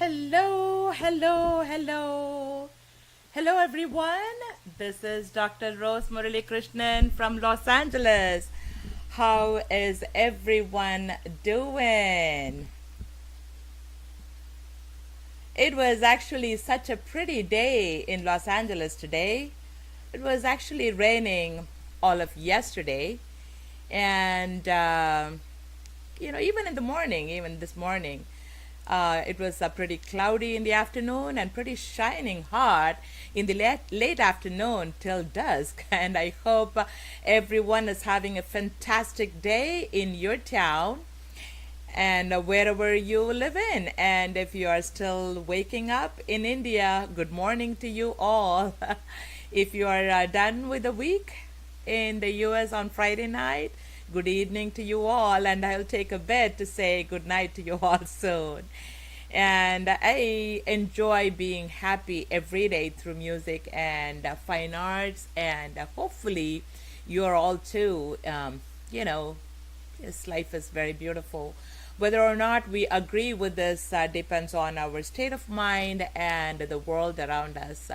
Hello, hello, hello. Hello, everyone. This is Dr. Rose Muralikrishnan from Los Angeles. How is everyone doing? It was actually such a pretty day in Los Angeles today. It was actually raining all of yesterday. And, even in the morning, even this morning, it was pretty cloudy in the afternoon and pretty shining hot in the late afternoon till dusk. And I hope everyone is having a fantastic day in your town and wherever you live in. And if you are still waking up in India, good morning to you all. If you are done with the week in the US on Friday night, good evening to you all, and I'll take a bed to say good night to you all soon. And I enjoy being happy every day through music and fine arts, and hopefully you're all too. This life is very beautiful. Whether or not we agree with this depends on our state of mind and the world around us.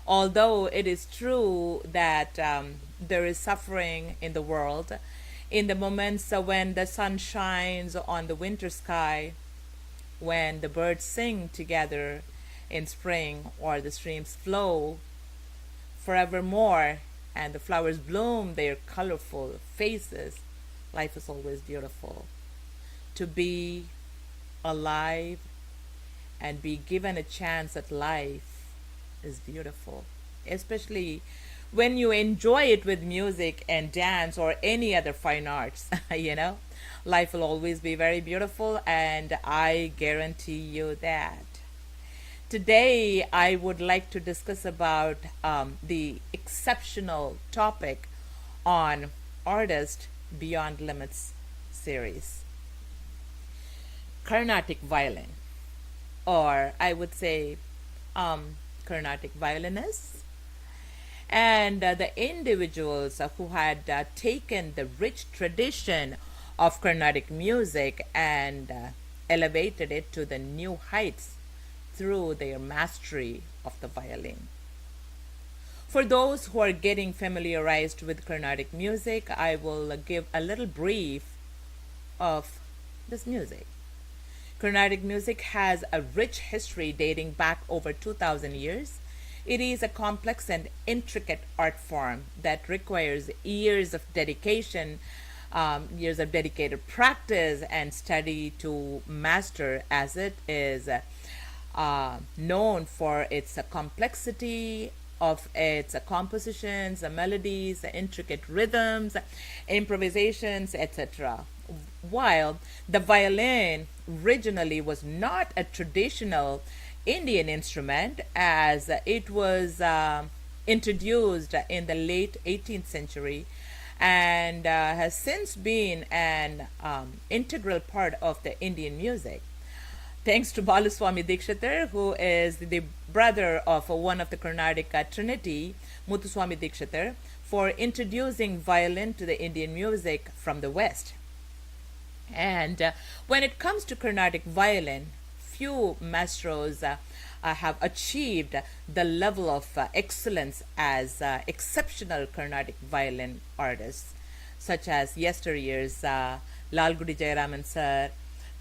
Although it is true that there is suffering in the world, in the moments when the sun shines on the winter sky, when the birds sing together in spring, or the streams flow forevermore and the flowers bloom their colorful faces, life is always beautiful. To be alive and be given a chance at life is beautiful, especially when you enjoy it with music and dance or any other fine arts. Life will always be very beautiful, and I guarantee you that. Today I would like to discuss about the exceptional topic on Artist Beyond Limits series, Carnatic violin, or I would say Carnatic violinists, and the individuals who had taken the rich tradition of Carnatic music and elevated it to the new heights through their mastery of the violin. For those who are getting familiarized with Carnatic music, I will give a little brief of this music. Carnatic music has a rich history dating back over 2,000 years. It is a complex and intricate art form that requires years of dedication, years of dedicated practice and study to master, as it is known for its complexity of its compositions, melodies, intricate rhythms, improvisations, etc. While the violin originally was not a traditional Indian instrument, as it was introduced in the late 18th century and has since been an integral part of the Indian music. Thanks to Baluswami Dikshitar, who is the brother of one of the Carnatic Trinity, Muthuswami Dikshitar, for introducing violin to the Indian music from the West. And when it comes to Carnatic violin, few maestros have achieved the level of excellence as exceptional Carnatic violin artists, such as yesteryear's Lalgudi Jayaraman sir,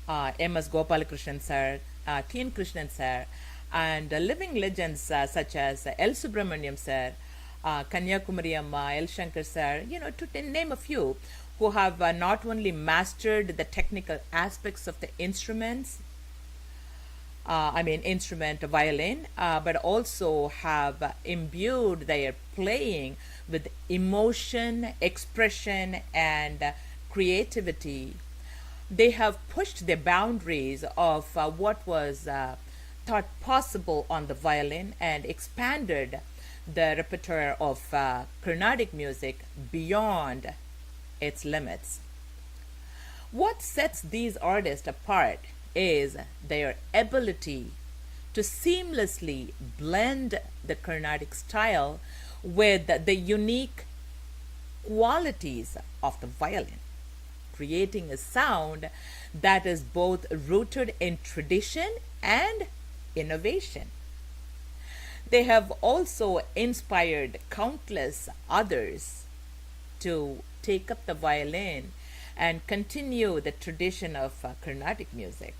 M.S. Gopalakrishnan sir, T.N. Krishnan sir, and living legends such as L. Subramaniam sir, Kanyakumari Amma, L. Shankar sir, to name a few, who have not only mastered the technical aspects of the instrument violin, but also have imbued their playing with emotion, expression, and creativity. They have pushed the boundaries of what was thought possible on the violin and expanded the repertoire of Carnatic music beyond its limits. What sets these artists apart is their ability to seamlessly blend the Carnatic style with the unique qualities of the violin, creating a sound that is both rooted in tradition and innovation. They have also inspired countless others to take up the violin and continue the tradition of Carnatic music.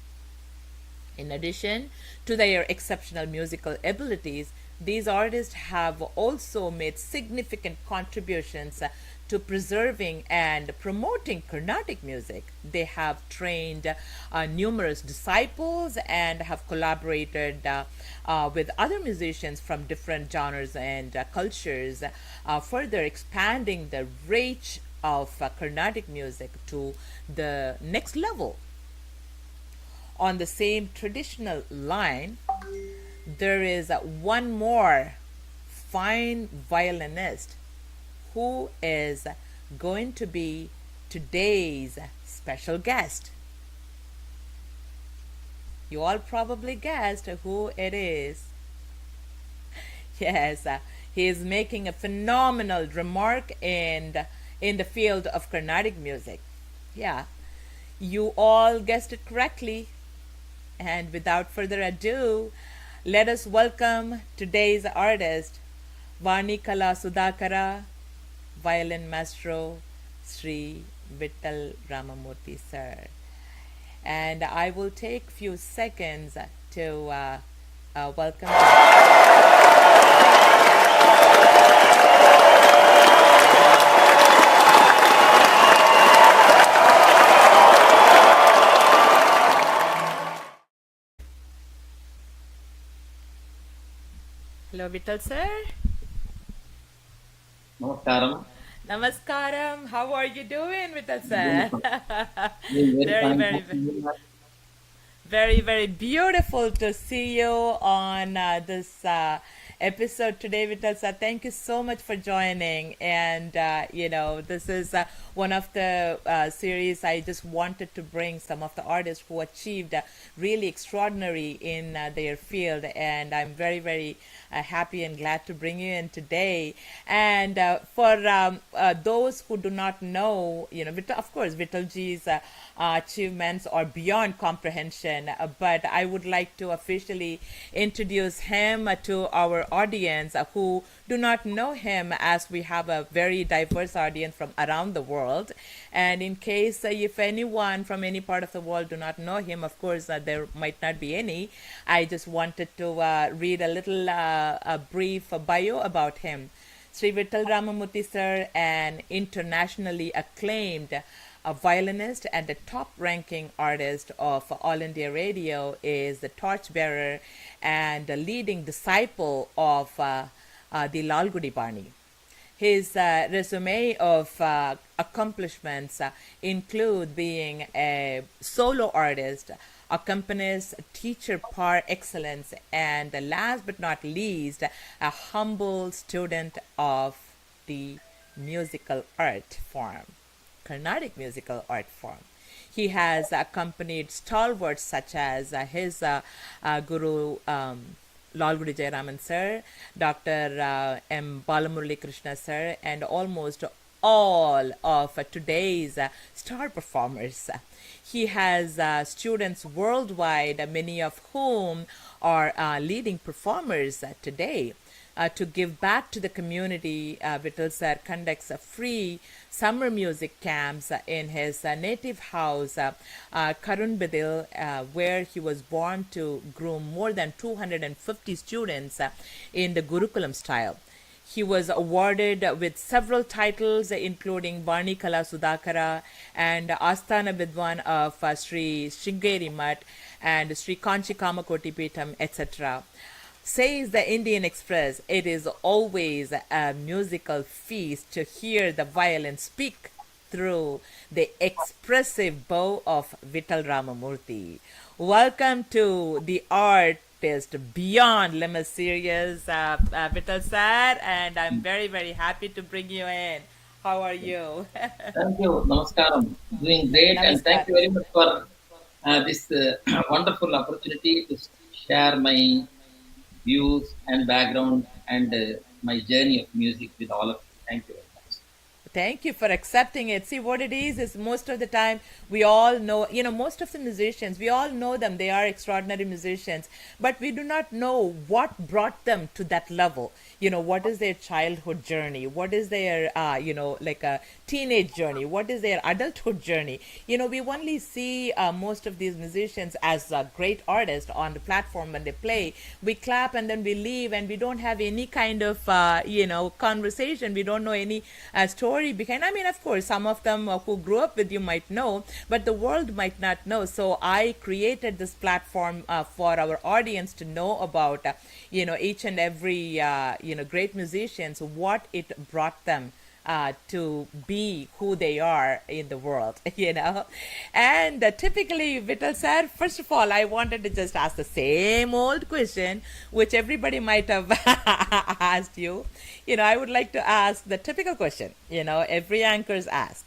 In addition to their exceptional musical abilities, these artists have also made significant contributions to preserving and promoting Carnatic music. They have trained numerous disciples and have collaborated with other musicians from different genres and cultures, further expanding the reach of Carnatic music to the next level. On the same traditional line, there is one more fine violinist who is going to be today's special guest. You all probably guessed who it is. Yes, he is making a phenomenal remark in the field of Carnatic music. Yeah, you all guessed it correctly. And without further ado, let us welcome today's artist, Vanikala Sudhakara, Violin Maestro, Sri Vittal Ramamurthy sir. And I will take few seconds to welcome. Hello, Vittal sir. Namaskaram. Namaskaram. How are you doing, Vittal sir? Doing very Very, fine. very, very, very beautiful to see you on this episode today, Vittal sir. Thank you so much for joining. And, this is one of the series I just wanted to bring some of the artists who achieved really extraordinary in their field. And I'm very, very happy and glad to bring you in today. And for those who do not know, of course, Vittalji's achievements are beyond comprehension, but I would like to officially introduce him to our audience who do not know him, as we have a very diverse audience from around the world. And in case if anyone from any part of the world do not know him, of course there might not be any, I just wanted to read a little a brief bio about him. Sri Vittal Ramamurthy sir, an internationally acclaimed a violinist and a top-ranking artist of All India Radio, is the torchbearer and a leading disciple of the Lalgudi Bani. His resume of accomplishments include being a solo artist, accompanist, teacher par excellence, and last but not least, a humble student of the musical art form, Carnatic musical art form. He has accompanied stalwarts such as his guru Lalgudi Jayaraman sir, Dr. M. Muralikrishnan sir, and almost all of today's star performers. He has students worldwide, many of whom are leading performers today. To give back to the community, Vittal sir conducts free summer music camps in his native house, Karunbadil, where he was born, to groom more than 250 students in the Gurukulam style. He was awarded with several titles, including Barni Kala Sudhakara and Asthana Vidwan of Sri Shingeri Mat and Sri Kanchi Kamakoti Peetham, etc. Says the Indian Express, it is always a musical feast to hear the violin speak through the expressive bow of Vittal Ramamurthy. Welcome to the Artist Beyond Limits series, Vittal sir, and I'm very, very happy to bring you in. How are you? Thank you. Namaskaram. Doing great, and thank Namaskar. you very much for this wonderful opportunity to share my views and background and my journey of music with all of you. Thank you very much. Thank you for accepting it. See, what it is most of the time we all know, most of the musicians, we all know them. They are extraordinary musicians, but we do not know what brought them to that level. What is their childhood journey? What is their, like a teenage journey? What is their adulthood journey? We only see most of these musicians as a great artist on the platform when they play. We clap and then we leave, and we don't have any kind of, conversation. We don't know any story behind. I mean, of course, some of them who grew up with you might know, but the world might not know. So I created this platform for our audience to know about, each and every, great musicians, what it brought them to be who they are in the world, And typically, Vittal sir, first of all, I wanted to just ask the same old question, which everybody might have asked you. I would like to ask the typical question, every anchor's asked.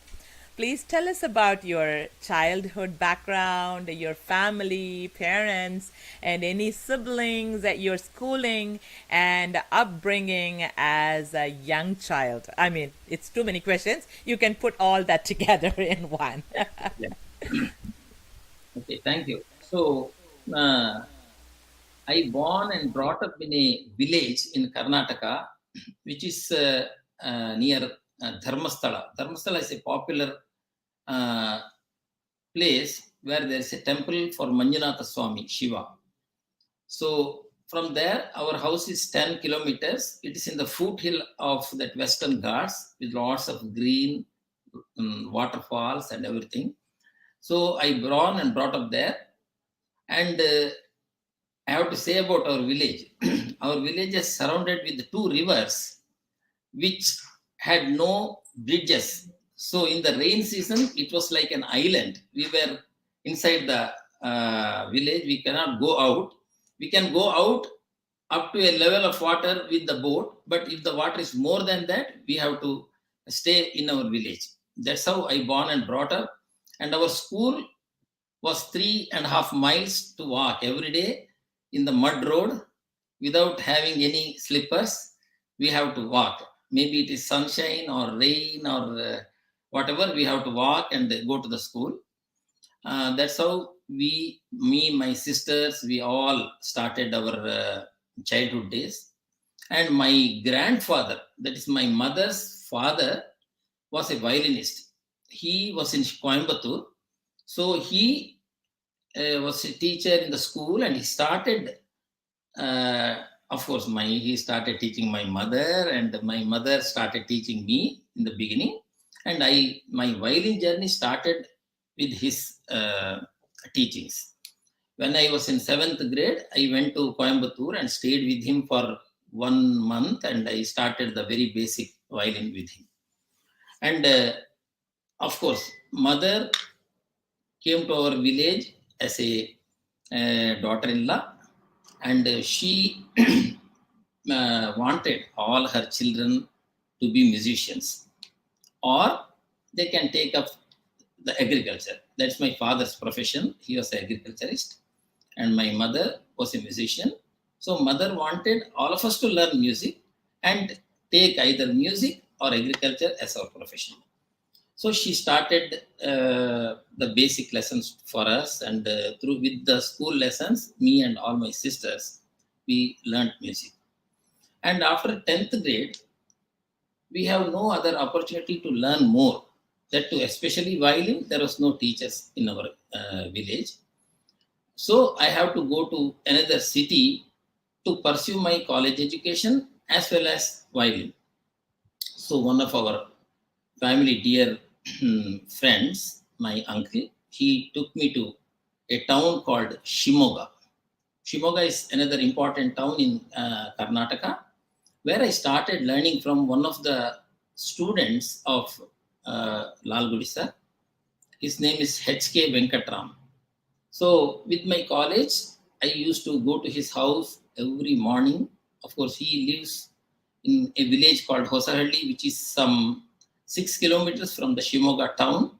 Please tell us about your childhood background, your family, parents, and any siblings, your schooling and upbringing as a young child. I mean, it's too many questions. You can put all that together in one. Yeah. Okay, thank you. So, I born and brought up in a village in Karnataka, which is near Dharmasthala. Dharmasthala is a popular uh, place where there is a temple for Manjunatha Swami, Shiva. So from there, our house is 10 kilometers. It is in the foothill of that Western Ghats with lots of green waterfalls and everything. So I born and brought up there. And I have to say about our village. Our village is surrounded with two rivers which had no bridges. So in the rain season, it was like an island. We were inside the village. We cannot go out. We can go out up to a level of water with the boat. But if the water is more than that, we have to stay in our village. That's how I born and brought up. And our school was 3.5 miles to walk every day in the mud road without having any slippers. We have to walk. Maybe it is sunshine or rain or whatever, we have to walk and go to the school. That's how my sisters, we all started our childhood days. And my grandfather, that is my mother's father, was a violinist. He was in Coimbatore. So he was a teacher in the school, and he started of course, he started teaching my mother, and my mother started teaching me in the beginning. And my violin journey started with his teachings. When I was in 7th grade, I went to Coimbatore and stayed with him for 1 month, and I started the very basic violin with him. And of course, mother came to our village as a daughter-in-law, and she wanted all her children to be musicians, or they can take up the agriculture. That's my father's profession. He was an agriculturist, and my mother was a musician. So mother wanted all of us to learn music and take either music or agriculture as our profession. So she started the basic lessons for us, and with the school lessons, me and all my sisters, we learned music. And after 10th grade, we have no other opportunity to learn more. That too, especially violin, there was no teachers in our village. So I have to go to another city to pursue my college education as well as violin. So one of our family dear friends, my uncle, he took me to a town called Shimoga. Shimoga is another important town in Karnataka, where I started learning from one of the students of Lal Gudisa. His name is H.K. Venkatram. So with my college, I used to go to his house every morning. Of course, he lives in a village called Hosahalli, which is some 6 kilometers from the Shimoga town.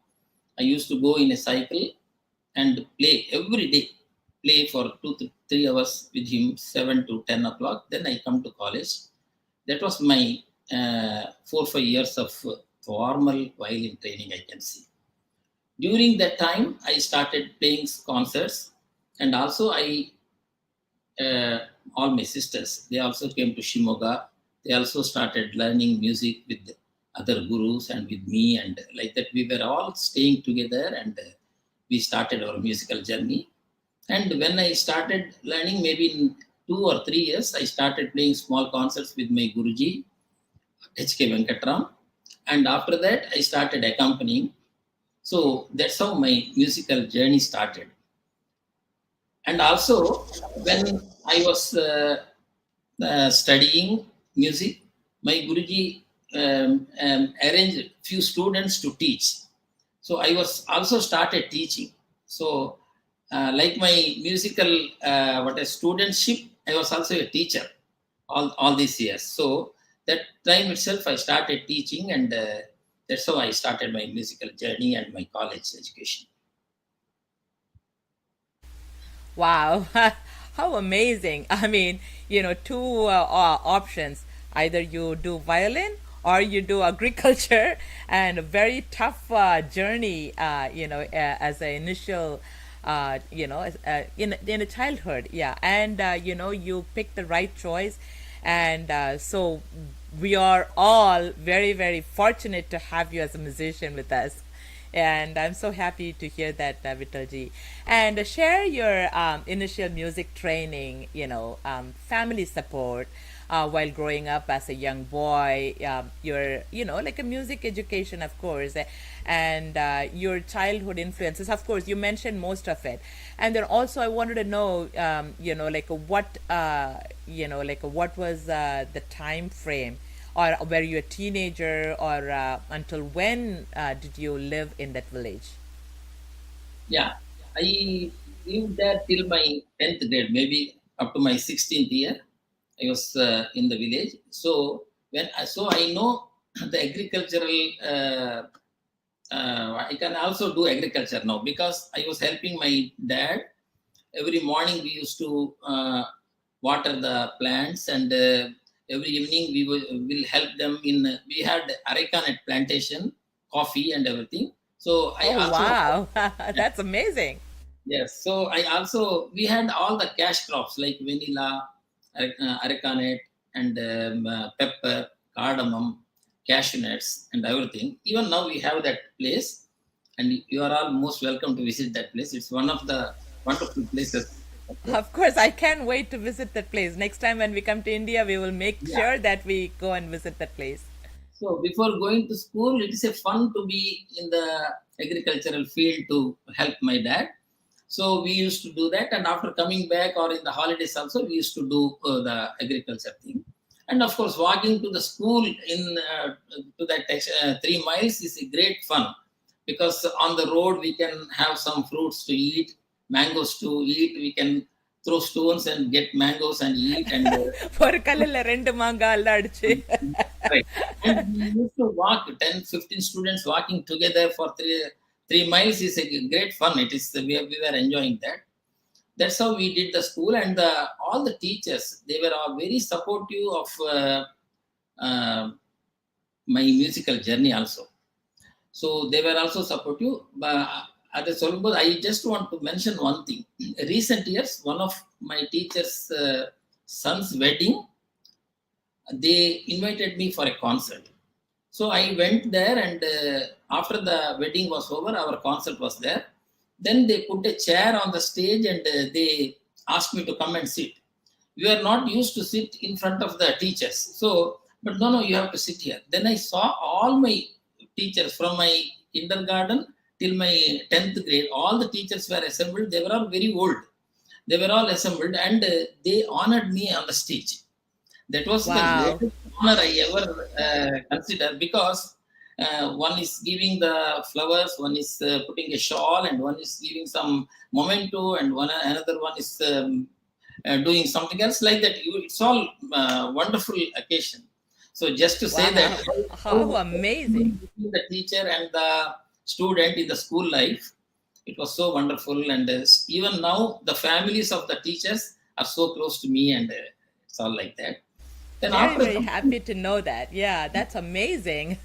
I used to go in a cycle and play every day, play for 2 to 3 hours with him, 7 to 10 o'clock. Then I come to college. That was my 4 or 5 years of formal violin training, I can see. During that time, I started playing concerts, and also uh, all my sisters, they also came to Shimoga. They also started learning music with other gurus and with me, and like that, we were all staying together, and we started our musical journey. And when I started learning, maybe in 2 or 3 years, I started playing small concerts with my Guruji, H.K. Venkatram. And after that, I started accompanying. So that's how my musical journey started. And also, when I was studying music, my Guruji arranged few students to teach. So I was also started teaching. So like my musical what a studentship, I was also a teacher all these years. So that time itself, I started teaching, and that's how I started my musical journey and my college education. Wow, how amazing. I mean, two options. Either you do violin or you do agriculture, and a very tough journey, as an initial, in a childhood. Yeah. And, you picked the right choice. And so we are all very, very fortunate to have you as a musician with us. And I'm so happy to hear that, Vittalji. And share your initial music training, family support while growing up as a young boy, your, like a music education, of course, and your childhood influences. Of course, you mentioned most of it. And then also, I wanted to know, what was the time frame, or were you a teenager, or until when did you live in that village? Yeah, I lived there till my 10th grade, maybe up to my 16th year. I was in the village. So so I know the agricultural. I can also do agriculture now because I was helping my dad. Every morning we used to water the plants, and every evening will help them in. We had arecanut plantation, coffee, and everything. So I Oh, also. wow. That's amazing. Yes, so I also we had all the cash crops like vanilla, arecanut, and pepper, cardamom, cashew nuts, and everything. Even now we have that place, and you are all most welcome to visit that place. It's one of the wonderful places. Okay. Of course, I can't wait to visit that place. Next time when we come to India, we will make Yeah. sure that we go and visit that place. So before going to school, it is a fun to be in the agricultural field to help my dad. So we used to do that, and after coming back or in the holidays also, we used to do the agriculture thing. And of course, walking to the school in to that 3 miles is a great fun because on the road we can have some fruits to eat, mangoes to eat. We can throw stones and get mangoes and eat, and ஒரு கல்லுல ரெண்டு மாங்காய் எல்லாம் அடிச்சு. right. And we used to walk 10, 15 students walking together for 3 miles is a great fun. It is we were enjoying that. That's how we did the school, and all the teachers, they were all very supportive of uh, my musical journey also. So they were also supportive. But at the Solomon, I just want to mention one thing. Recent years, one of my teachers' son's wedding, they invited me for a concert. So I went there, and after the wedding was over, our concert was there. Then they put a chair on the stage, and they asked me to come and sit. We are not used to sit in front of the teachers. So, but no, you have to sit here. Then I saw all my teachers from my kindergarten till my 10th grade. All the teachers were assembled. They were all very old. They were all assembled, and they honored me on the stage. That was the Wow. greatest honor I ever considered because one is giving the flowers, one is putting a shawl, and one is giving some memento, and another one is doing something else like that. It's all wonderful occasion. So just to say that Wow. how How amazing. between the teacher and the student in the school life, it was so wonderful. And even now, the families of the teachers are so close to me, and it's all like that. Then Very, after very completing, happy to know that. Yeah, that's amazing.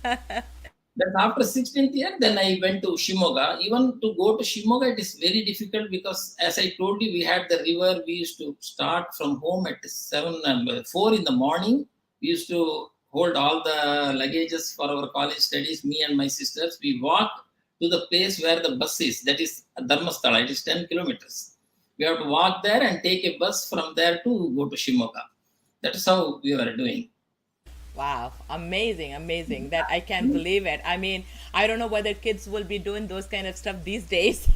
Then after 16th year, then I went to Shimoga. Even to go to Shimoga, it is very difficult because, as I told you, we had the river. We used to start from home at 4 in the morning. We used to hold all the luggages for our college studies, me and my sisters. We walked to the place where the bus is, that is Dharmasthala. It is 10 kilometers. We have to walk there and take a bus from there to go to Shimoga. That is how we were doing. Wow, amazing, amazing. That I can't believe it. I mean, I don't know whether kids will be doing those kind of stuff these days.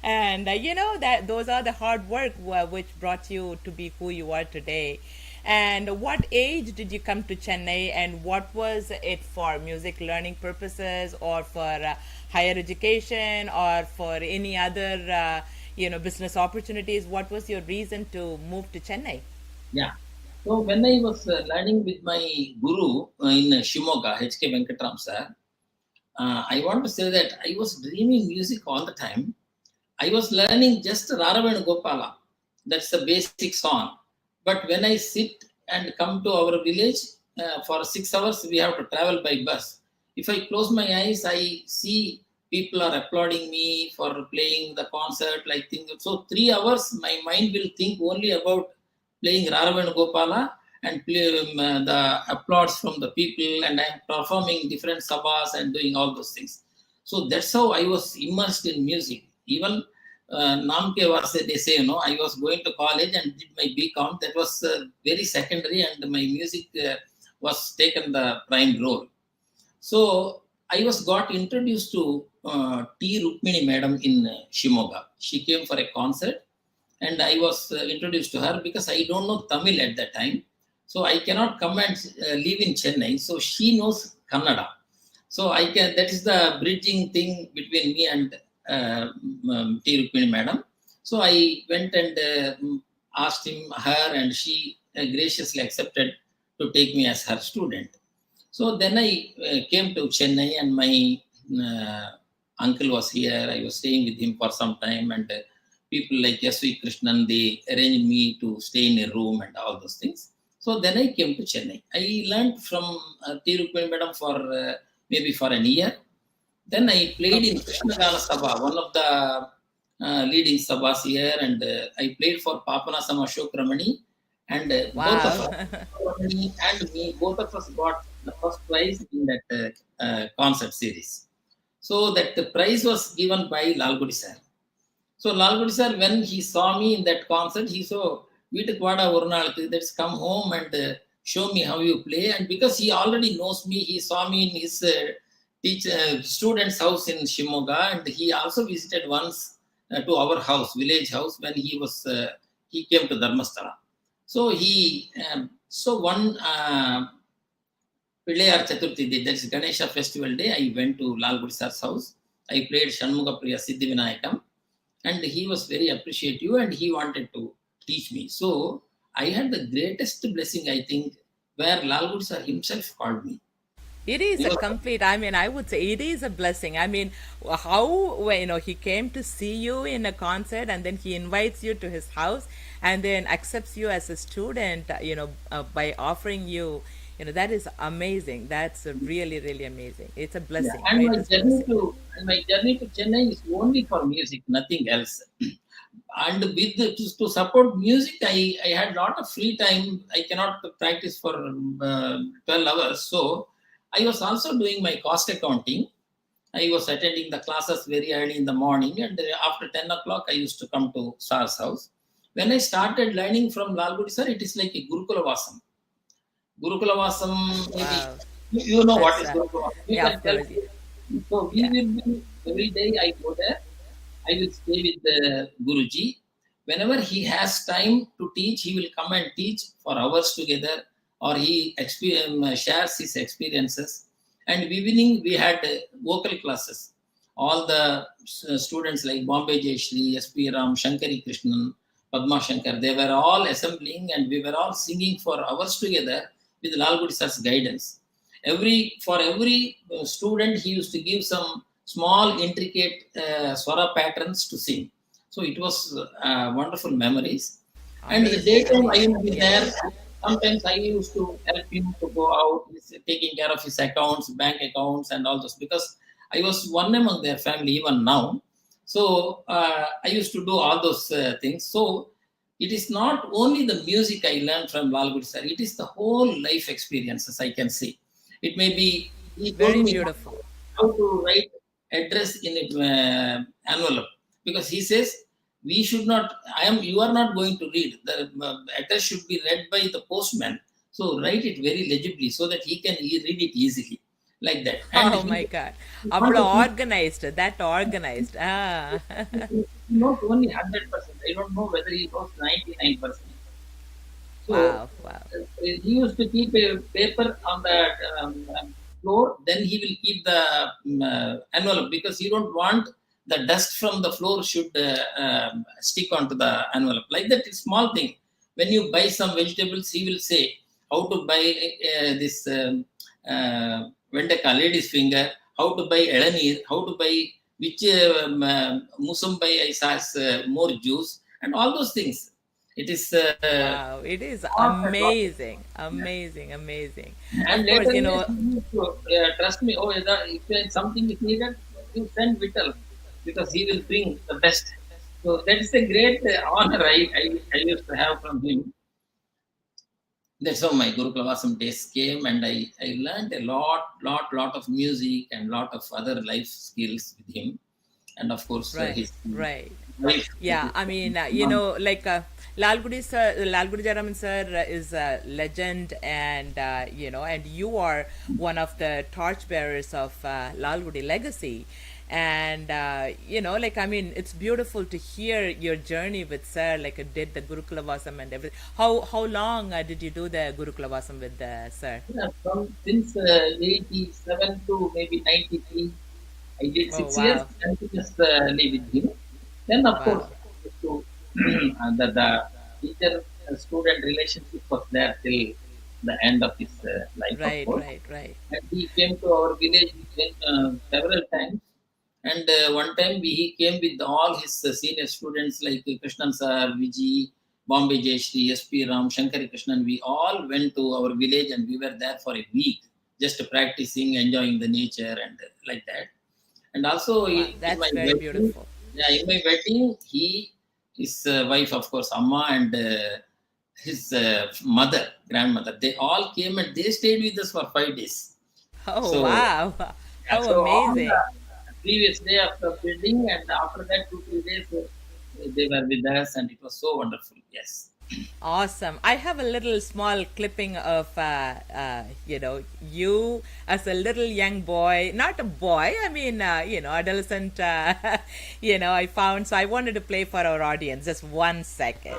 And you know that those are the hard work which brought you to be who you are today. And what age did you come to Chennai, and what was it for? Music learning purposes, or for higher education, or for any other business opportunities? What was your reason to move to Chennai? Yeah. So when I was learning with my guru in Shimoga, H.K. Venkatram sir, I want to say that I was dreaming music all the time. I was learning just Raravan Gopala. That's the basic song. But when I sit and come to our village for 6 hours, we have to travel by bus. If I close my eyes, I see people are applauding me for playing the concert. Like things. So 3 hours, my mind will think only about playing Raravan Gopala and play, the applause from the people, and I'm performing different sabhas and doing all those things. So that's how I was immersed in music. Even Namke Varse, they say, I was going to college and did my BCom. That was very secondary, and my music was taken the prime role. So I was got introduced to T. Rukmini Madam in Shimoga. She came for a concert, and I was introduced to her because I don't know Tamil at that time. So I cannot come and live in Chennai. So she knows Kannada. So I can. That is the bridging thing between me and T. Rukmini Madam. So I went and asked her, and she graciously accepted to take me as her student. So then I came to Chennai, and my uncle was here. I was staying with him for some time, and people like S.V. Krishnan, they arranged me to stay in a room and all those things. So then I came to Chennai. I learned from T. Rukmini Madam for maybe for an year. Then I played in Krishnagana Sabha, one of the leading sabhas here, and I played for Papanasam Ashok Ramani, and both of Wow. us, Ramani and me, both of us got the first prize in that concert series. So that the prize was given by Lalgudi sir. So Lalgudi sir, when he saw me in that concert, he saw, "Veetukku vaada oru naalukku, let's come home and show me how you play." And because he already knows me, he saw me in his student's house in Shimoga, and he also visited once to our house, village house, when he came to Dharmasthala. So so one Pilayar Chaturthi day, that is Ganesha festival day, I went to Lal Gudi sir's house. I played Shanmuga Priya Siddhi Vinayakam, and he was very appreciative, and he wanted to teach me. So I had the greatest blessing, I think, where Lal Gudi sir himself called me. It is He a was, complete, I mean, I would say it is a blessing. I mean, how, he came to see you in a concert, and then he invites you to his house, and then accepts you as a student, by offering you, that is amazing. That's really, really amazing. It's a yeah, blessing, greatest blessing. and my journey to Chennai is only for music, nothing else. And with to support music, I had a lot of free time. I cannot practice for 12 hours. So I was also doing my cost accounting. I was attending the classes very early in the morning, and after 10 o'clock, I used to come to Sar's house. When I started learning from Lalgudi sir, it is like a Gurukula Vasam. Gurukula Vasam, maybe Wow. you know what That's, is Gurukula Vasam. You yeah, can of tell course. me. So we Yeah. will be, every day I go there. I will stay with the Guruji. Whenever he has time to teach, he will come and teach for hours together, or he shares his experiences. And evening we had vocal classes. All the students like Bombay Jayashri, S.P. Ram, Shankari Krishnan, Padma Shankar, they were all assembling, and we were all singing for hours together with Lal Gudi sir's guidance. For every student, he used to give some small intricate swara patterns to sing. So it was wonderful memories. And the Amazing, daytime I amazing. will be there. Yes. sometimes I used to help him to go out, he's taking care of his accounts, bank accounts, and all those because I was one among their family even now. So I used to do all those things. So it is not only the music I learned from Lalgudi sir, it is the whole life experiences I can say. It may be, he told Very me beautiful. how to write address in envelope because he says we should not, you are not going to read. The address should be read by the postman. So write it very legibly so that he can read it easily like that. And Oh he my God. want அவ்வளோ to keep organized, that organized. Ah. not only 100%. I don't know whether he knows 99%. So Wow, wow. he used to keep a paper on the floor. Then he will keep the envelope because he don't want the dust from the floor should stick onto the envelope. Like that, it's small thing. When you buy some vegetables, he will say how to buy this vendaka lady's finger, how to buy elanir, how to buy which musumbai has more juice, and all those things. It is Wow, it is lot and lot. amazing, amazing, amazing. And Of later course, days, he used to trust me. Oh, if something is needed, you send Vittal because he will bring the best. So that is a great honor I used to have from him. That's how my Guru Klavasam days came, and I learned a lot of music and lot of other life skills with him, and of course right, his right. wife. Yeah, I mean, you know, like Lalgudi sir, Lalgudi Jaraman sir is a legend, and you know, and you are one of the torchbearers of Lalgudi legacy. And you know, like I mean, it's beautiful to hear your journey with sir. Like did the Gurukula Vasam and everything. How long did you do the Gurukula Vasam with sir? Yeah, from since 87 to maybe 93, I did Oh 6 years wow, continuously with him. Then, of course, wow, to, the teacher-student relationship was there till the end of his life, of right, course. right, right. And he came to our village several times. And one time he came with all his senior students like Krishnan sir, Viji, Bombay Jayashri, SP Ram, Shankari Krishnan. We all went to our village and we were there for a week, just practicing, enjoying the nature and like that. And also Wow, in that's my very wedding, beautiful. yeah, in my wedding, his wife, of course, Amma, and his mother, grandmother, they all came and they stayed with us for 5 days. Oh So, wow, yeah, how so on amazing. the previous day of the wedding, and after that 2 3 days, they were with us, and it was so wonderful. Yes. Awesome. I have a little small clipping of, you know, you as a little young boy, not a boy, I mean, you know, adolescent, you know, I found. So I wanted to play for our audience. Just 1 second.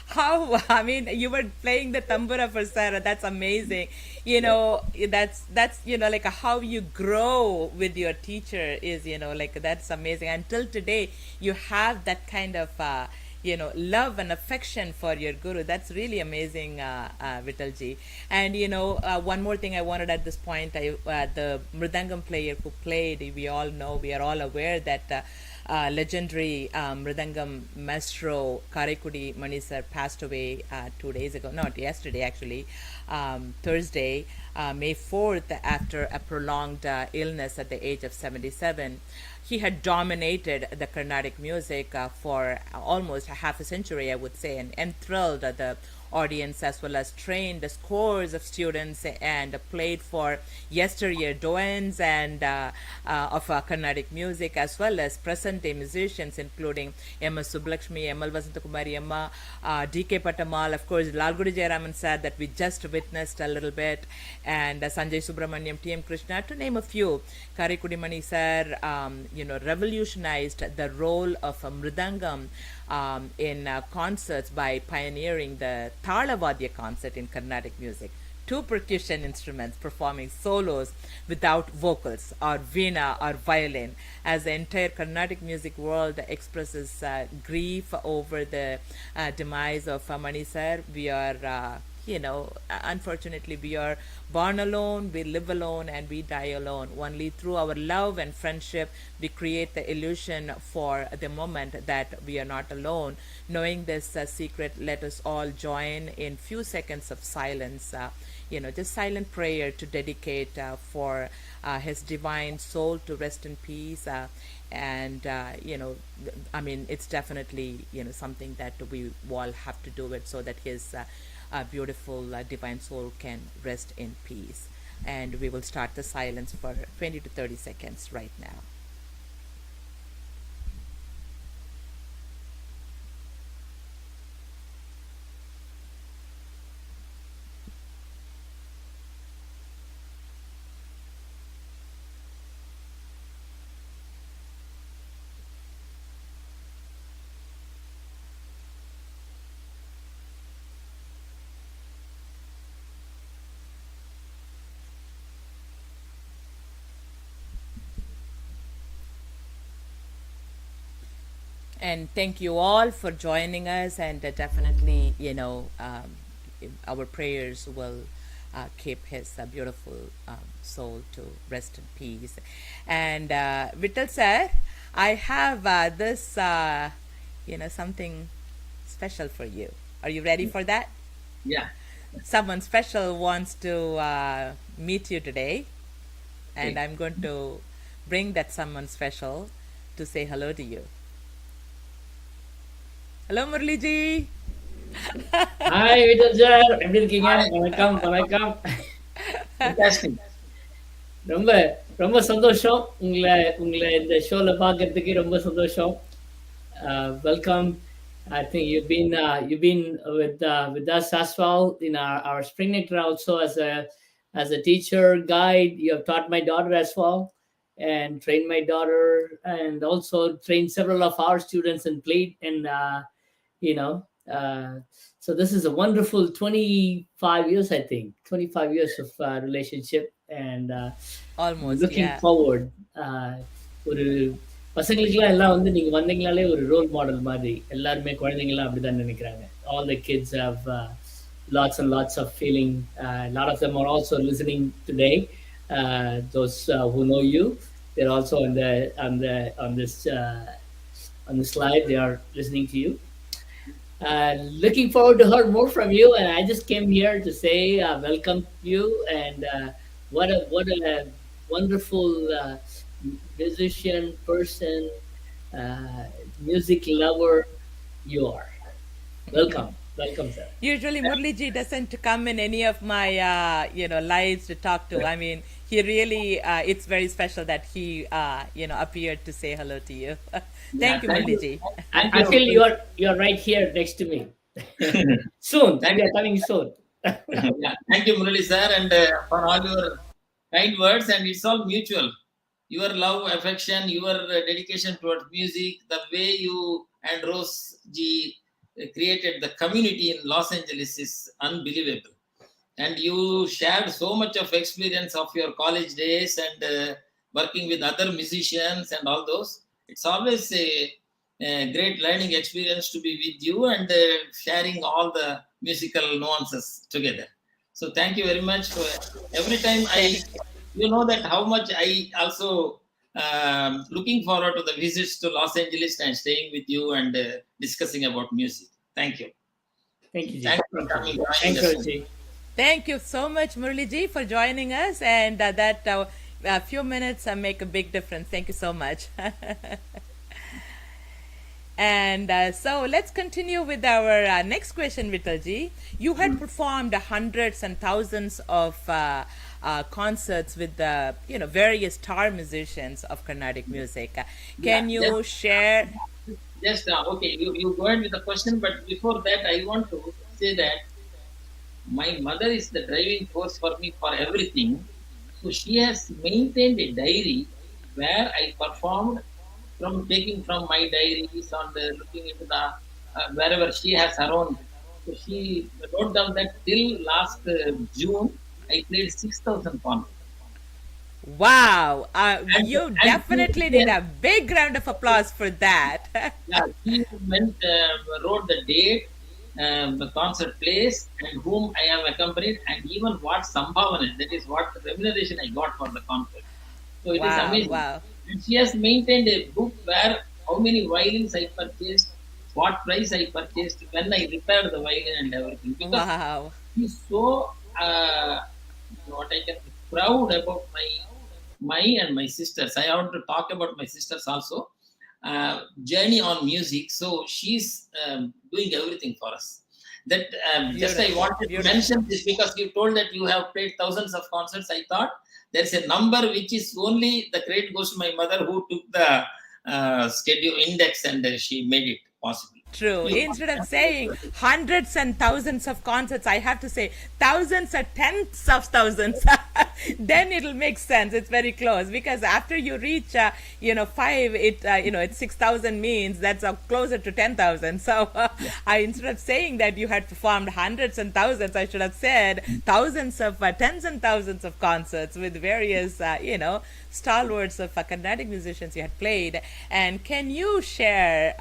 How, I mean, you were playing the tambura for Sarah. That's amazing. You Yes. know, that's, you know, like how you grow with your teacher is, you know, like that's amazing. Until today, you have that kind of, you know, love and affection for your guru. That's really amazing, Vitalji. And, you know, one more thing I wanted at this point, the Mridangam player who played, we all know, we are all aware that legendary Mridangam Maestro Karekudi Mani sir passed away 2 days ago, not yesterday actually, Thursday, May 4th, after a prolonged illness at the age of 77. He had dominated the Carnatic music for almost a half a century, I would say, and enthralled the audience as well as trained the scores of students and played for yesteryear doyens and of Carnatic music as well as present day musicians including M. S. Subbulakshmi, M. L. Vasantakumari Amma, D. K. Patamal, of course Lalgudi Jayaraman sir that we just witnessed a little bit, and Sanjay Subramaniam, T.M. Krishna, to name a few. Karikudimani sir, revolutionized the role of a mridangam in concerts by pioneering the Talavadya concert in Carnatic music. Two percussion instruments performing solos without vocals, or veena or violin, as the entire Carnatic music world expresses grief over the demise of Mani sir. We are unfortunately, we are born alone, we live alone, and we die alone. Only through our love and friendship, we create the illusion for the moment that we are not alone. Knowing this secret, let us all join in few seconds of silence, just silent prayer to dedicate for his divine soul to rest in peace. It's definitely something that we all have to do it so that his beautiful divine soul can rest in peace. And we will start the silence for 20 to 30 seconds right now. And thank you all for joining us, and definitely, our prayers will keep his beautiful soul to rest in peace. And Vittal sir, I have this, something special for you. Are you ready for that? Yeah. Someone special wants to meet you today, and Okay. I'm going to bring that someone special to say hello to you. Hello, Muraliji. Hi Vittal sir, எப்படி இருக்கீங்க? Hi. வணக்கம் வணக்கம். Fantastic. ரொம்ப ரொம்ப சந்தோஷம் உங்களை உங்களை இந்த ஷோல பார்க்கறதுக்கு ரொம்ப சந்தோஷம். Welcome. I think you've been with us as well in our spring nectar also as a teacher guide. You have taught my daughter as well and trained my daughter, and also trained several of our students and played and you know uh, so this is a wonderful 25 years, I think 25 years of relationship, and Almost, looking yeah. forward. ஒரு பசங்களுக்குலாம் எல்லாம் வந்து நீங்க வந்தீங்கனாலே ஒரு role model மாதிரி. எல்லாருமே குழந்தைங்கலாம் அப்படிதான் நினைக்கிறாங்க. All the kids have lots and lots of feeling. A lot of them are also listening today. Those who know you, they're also on the slide. They are listening to you. Looking forward to hear more from you. And I just came here to say welcome to you, and what a wonderful musician, person, uh, music lover you are. Welcome, welcome, sir. Usually, Muraliji doesn't come in any of my, lives to talk to. I mean, he really, it's very special that he, appeared to say hello to you. Thank you, Thank you. Muraliji. Thank I you. feel you're right here next to me. Soon, Thank we you. are coming soon. Yeah. Thank you, Murali sir, and for all your kind words. And it's all mutual. Your love, affection, your dedication towards music, the way you and Rose ji created the community in Los Angeles is unbelievable. And you shared so much of experience of your college days and working with other musicians and all those. It's always a great learning experience to be with you and sharing all the musical nuances together. So thank you very much for every time you know that how much I also looking forward to the visits to Los Angeles and staying with you and discussing about music. Thank you. Thank you, Ji. Thanks for coming. Thank you, Ji. Thank you so much, Muraliji, for joining us, and that a few minutes make a big difference. Thank you so much. And so let's continue with our next question, Vittalji. You had performed hundreds and thousands of concerts with various star musicians of Carnatic music. Can Yeah, you share? Just okay, you go ahead with the question, but before that, I want to say that my mother is the driving force for me for everything. So she has maintained a diary where I performed from taking from my diaries and looking into the wherever she has around. So she wrote down that till last June I played 6,000 concerts. Wow. You And she definitely need even, a big round of applause for that. yeah, she went, wrote the date, the concert place, and whom I am accompanied, and even what sambhavana, that is what remuneration I got for the concert. So it is Wow, amazing. wow. And she has maintained a book where how many violins I purchased, what price I purchased, when I repaired the violin and everything. Because Wow. she's so what I can proud about my and my sisters. I want to talk about my sisters also. Journey on music. So she's doing everything for us. That just I Beautiful. wanted to Beautiful. mention this because you told that you have played thousands of concerts. I thought there's a number which is only the credit goes to my mother who took the schedule index and she made it possible. True. You Instead of saying hundreds and thousands of concerts, I have to say thousands or tens of thousands. Then it'll make sense. It's very close because after you reach, five, it's 6,000 means that's closer to 10,000. So I instead of saying that you had performed hundreds and thousands, I should have said thousands of tens and thousands of concerts with various, stalwarts of Carnatic musicians you had played. And can you share,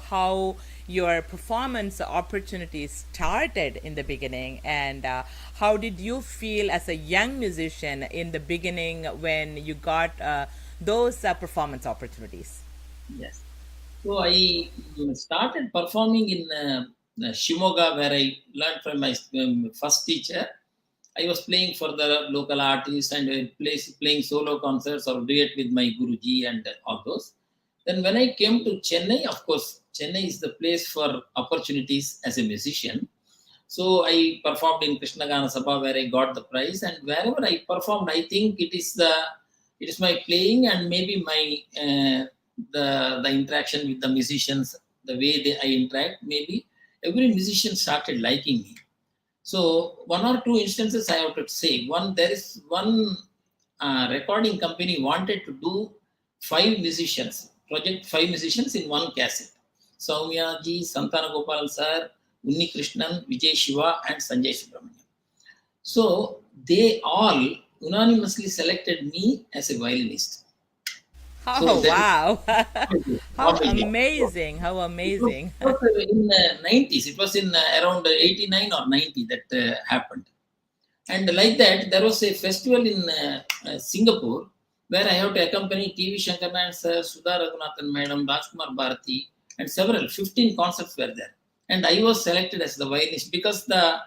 how your performance opportunities started in the beginning, and how did you feel as a young musician in the beginning when you got those performance opportunities? Yes. So I started performing in Shimoga, where I learned from my first teacher. I was playing for the local artists and playing solo concerts or duet with my Guruji and all those. Then when I came to Chennai, of course, Chennai is the place for opportunities as a musician. So I performed in Krishna Gana Sabha where I got the prize, and wherever I performed, I think it is my playing and maybe my the interaction with the musicians, the way I interact. Maybe every musician started liking me. So one or two instances I have to say. One, there is one recording company wanted to do project five musicians in one cassette. Soumya ji, Santana Gopalan sir, Unni Krishnan, Vijay Shiva, and Sanjay Subramaniam. So they all unanimously selected me as a violinist. So Oh, that wow. is How what I did. amazing. How It was, amazing. it was in the 90s. It was in around 89 or 90 that happened. And like that, there was a festival in Singapore where I have to accompany T.V. Shankarnayan sir, Sudha Raghunathan madam, Rajkumar Bharati, and several 15 concerts were there. And I was selected as the violinist because the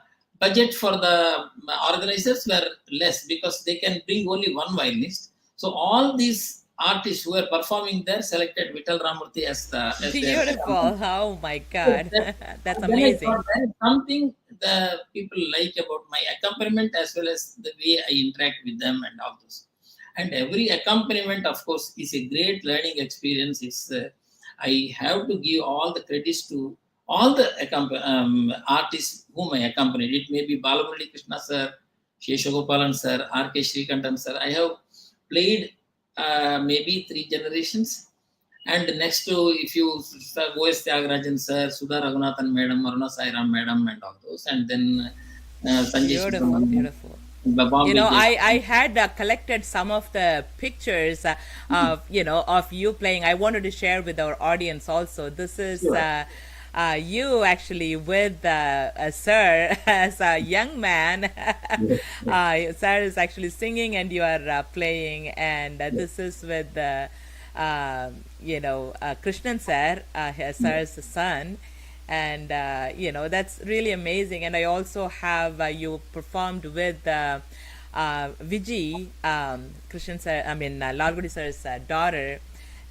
budget for the organizers were less because they can bring only one violinist. So all these artists who were performing there selected Vittal Ramamurthy as their Beautiful. accompanying. Oh my So God. that, That's then I amazing. thought there is something the people like about my accompaniment as well as the way I interact with them and all those. And every accompaniment, of course, is a great learning experience. I have to give all the credits to all the artists whom I accompanied. It may be Balamuralikrishna sir, Sheshagopalan sir, R.K. Srikantan sir. I have played maybe three generations. And next to, if you go as Tyagarajan sir, Sudha Raghunathan madam, Maruna Sairam madam, and all those, and then Sanjay Beautiful, Subramanian, beautiful. Bombay I Jason. had collected some of the pictures of you playing. I wanted to share with our audience also. This is Sure. you actually with Sir as a young man. Yes, yes, Sir is actually singing and you are playing, and yes, this is with Krishnan Sir, yes, Sir's son. And that's really amazing. And I also have you performed with Vijay, Krishnan Sir, I mean Lalgudi Sir's daughter,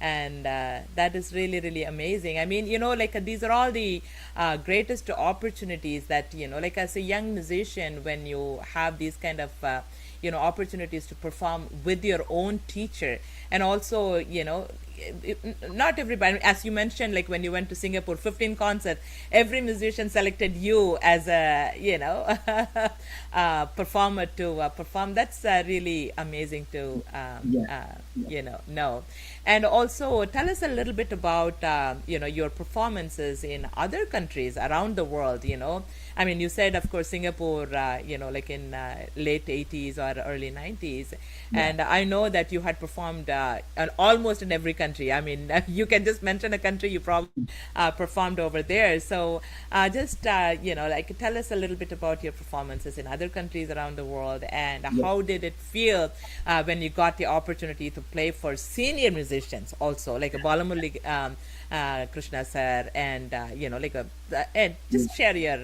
and that is really really amazing. I mean, these are all the greatest opportunities that, like as a young musician, when you have these kind of opportunities to perform with your own teacher, and also not everybody, as you mentioned, like when you went to Singapore, 15 concerts, every musician selected you as a, performer to perform. That's really amazing to, Yeah. know. And also tell us a little bit about, your performances in other countries around the world, I mean, you said, of course, Singapore, like in late 80s or early 90s. And I know that you had performed almost in every country. I mean, you can just mention a country you probably performed over there. So just, like tell us a little bit about your performances in other countries around the world, and how did it feel when you got the opportunity to play for senior musicians also, like a Balamurali Krishna sir, and, and just share your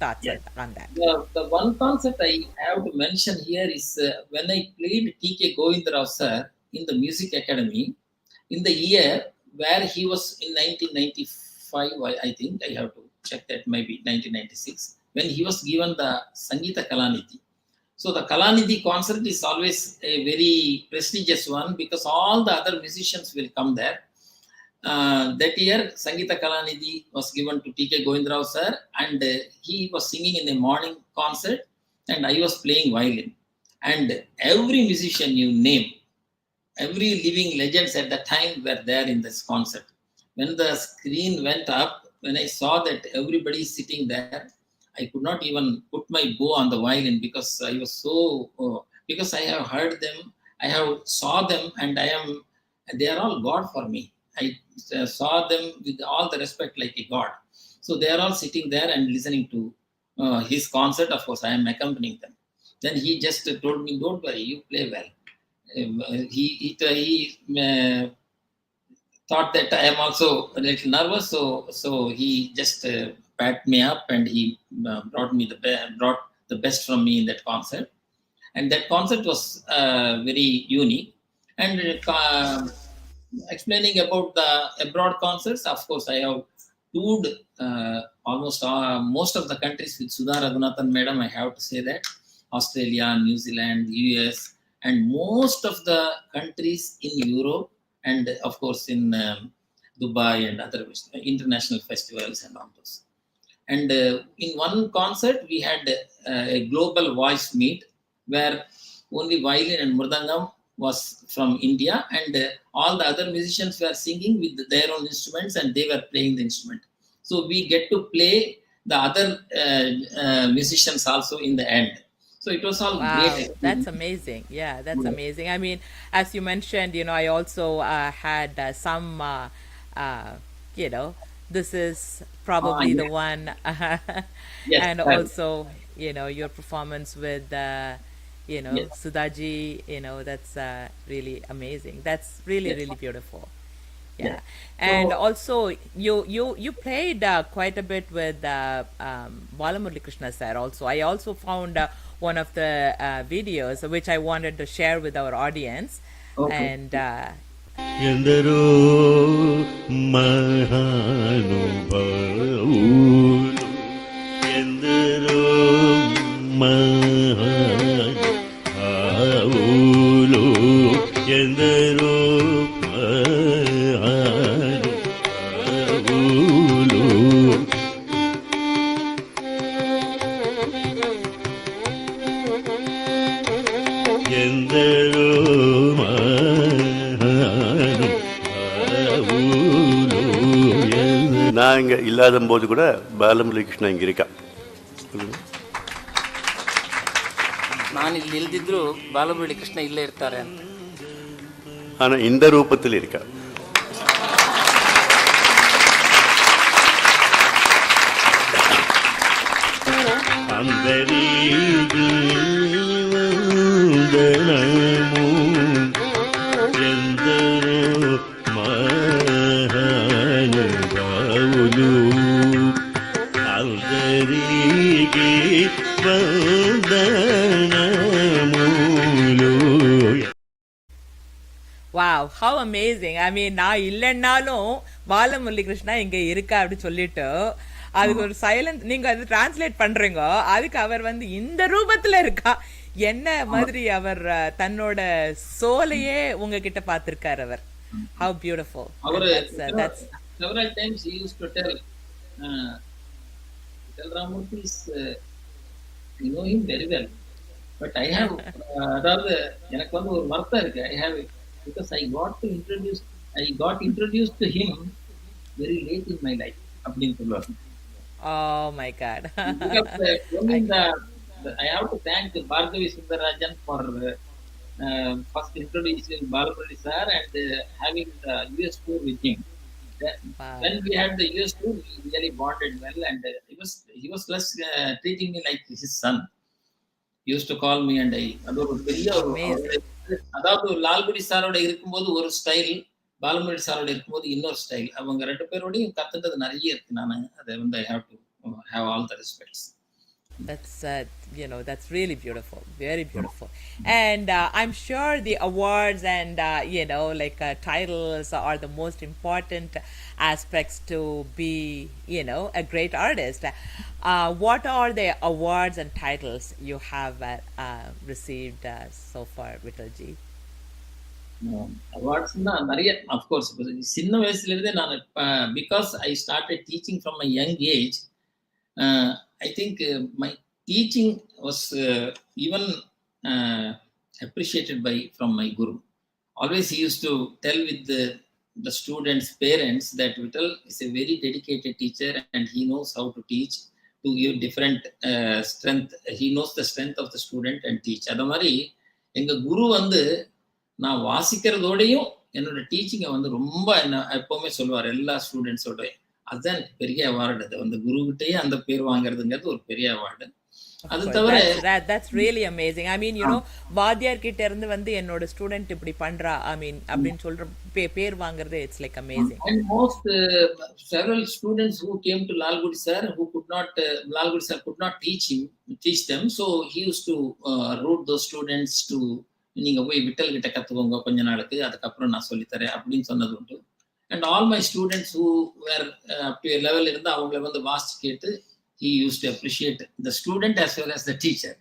thoughts Yeah. on that. The one concept I have to mention here is when I played T.K. Govindarao sir in the Music Academy, in the year where he was in 1995, I think, I have to check that, maybe 1996, when he was given the Sangeeta Kalanidhi. So the Kalanidhi concert is always a very prestigious one because all the other musicians will come there. That year, Sangeeta Kalanidhi was given to T.K. Govindarao sir, and he was singing in a morning concert, and I was playing violin. And every musician you name, every living legends at the time were there in this concert. When the screen went up, when I saw that everybody is sitting there, I could not even put my bow on the violin because I was so, because I have heard them, I have saw them, and they are all God for me. I saw them with all the respect like a God. So they are all sitting there and listening to his concert. Of course, I am accompanying them. Then he just told me, "Don't worry, you play well." He thought that I am also a little nervous, so he just packed me up, and he brought the best from me in that concert. And that concert was very unique. And explaining about the abroad concerts, of course, I have toured almost most of the countries with Sudha Raghunathan Madam. I have to say that Australia, New Zealand, US, and most of the countries in Europe, and of course in Dubai and other international festivals and all those. And in one concert, we had a global voice meet where only violin and mridangam was from India, and all the other musicians were singing with their own instruments, and they were playing the instrument. So we get to play the other musicians also in the end. So it was all Wow, great. that's amazing. Yeah, that's amazing. I mean, as you mentioned, I also had some, this is probably the Yeah. one, Yes, and also, your performance with, yes, Sudhaji, that's really amazing. That's really, yes, really beautiful. yeah. Yeah, and So also you played quite a bit with Balamuralikrishnan sir. Also, I also found one of the videos which I wanted to share with our audience, okay. and ఎందరో మహానుభావులు ఎందరో మహానుభావులు ఎందరో మహానుభావులు ఎందరో நான் இங்கே இல்லாத போது கூட பாலமுரளிகிருஷ்ணன் இங்கே இருக்கா. ನಾನು ಇಲ್ಲಿ ಇಲ್ದಿದ್ರು ಬಾಲಮುರಳಿ ಕೃಷ್ಣ ಇಲ್ಲೇ ಇರ್ತಾರೆ ಅಂತ. ஆனால் இந்த ரூபத்தில் இருக்கா. అందరికీ వందనము ఎందరో మహానుభావులు అందరికీ వందనములు. wow, how amazing. I mean, நான் இல்லைன்னாலும் பாலமுரளிகிருஷ்ணா இங்க இருக்கா அப்படி சொல்லிட்டு அதுக்கு ஒரு சைலண்ட் நீங்க அது டிரான்ஸ்லேட் பண்றீங்க. அதுக்கு அவர் வந்து இந்த ரூபத்துல இருக்கா, என்ன மாதிரி அவர் தன்னோட சோலையே உங்ககிட்ட பார்த்திருக்காரு அவர். How beautiful. Our, That's several times he used to tell, tell Ramamurthy is, I know him very well, but I have, அதாவது எனக்கு வந்து ஒரு வருத்தம் இருக்கு. I have, because I got introduced to him very late in my life. அப்படின்னு சொல்லுவாங்க. oh my God. Because I, only I have to thank Bhargavi Sundarajan for first introducing Balamurali sir and having the US tour with him. wow. When we had the US tour, we really bonded well, and he was less treating me like his son. He used to call me, and அது ஒரு பெரிய Amazing. அதாவது லால்குடி சாரோட இருக்கும்போது ஒரு style, Balamurali சாரோட இருக்கும்போது இன்னொரு ஸ்டைல். அவங்க ரெண்டு பேரோடையும் கத்துட்டது நிறைய இருக்கு. நான் அதை வந்து I have to have all the respects. That's that's really beautiful, very beautiful. And I'm sure the awards and like titles are the most important aspects to be a great artist. What are the awards and titles you have received so far, Vittalji? அவார்ட்ஸ்னா நிறைய, of course சின்ன வயசுல இருந்தே நான் because I started teaching from a young age. I think my teaching was even appreciated from my guru. Always he used to tell with the students' parents that Vittal is a very dedicated teacher and he knows how to teach to give different strength. He knows the strength of the student and teach. அது மாதிரி எங்க குரு வந்து நான் வாசிக்கிறதோடையும் என்னோட டீச்சிங்கை வந்து ரொம்ப என்ன எப்பவுமே சொல்லுவார் எல்லா ஸ்டூடெண்ட்ஸோட. அதுதான் பெரிய அவார்டு. அது வந்து குருகிட்டயே அந்த பேர் வாங்குறதுங்கிறது ஒரு பெரிய அவார்டு. அது தவிர that's really amazing. I mean, வாத்தியார் கிட்ட இருந்து வந்து என்னோட ஸ்டூடெண்ட் இப்படி பண்றா, I mean அப்படின்னு சொல்ற பேர் வாங்குறது, it's like amazing. And most several students who came to Lalgudi sir who could not Lalgudi sir could not teach them, so he used to route those students to நீங்க போய் விட்டல் கிட்ட கத்துக்கோங்க கொஞ்ச நாளுக்கு, அதுக்கப்புறம் நான் சொல்லித்தரேன் அப்படின்னு சொன்னது உண்டு. And all my students who were up to a level இருந்தா அவங்களை வந்து வாசிச்சு கேட்டு he used to appreciate the student as well as the teacher.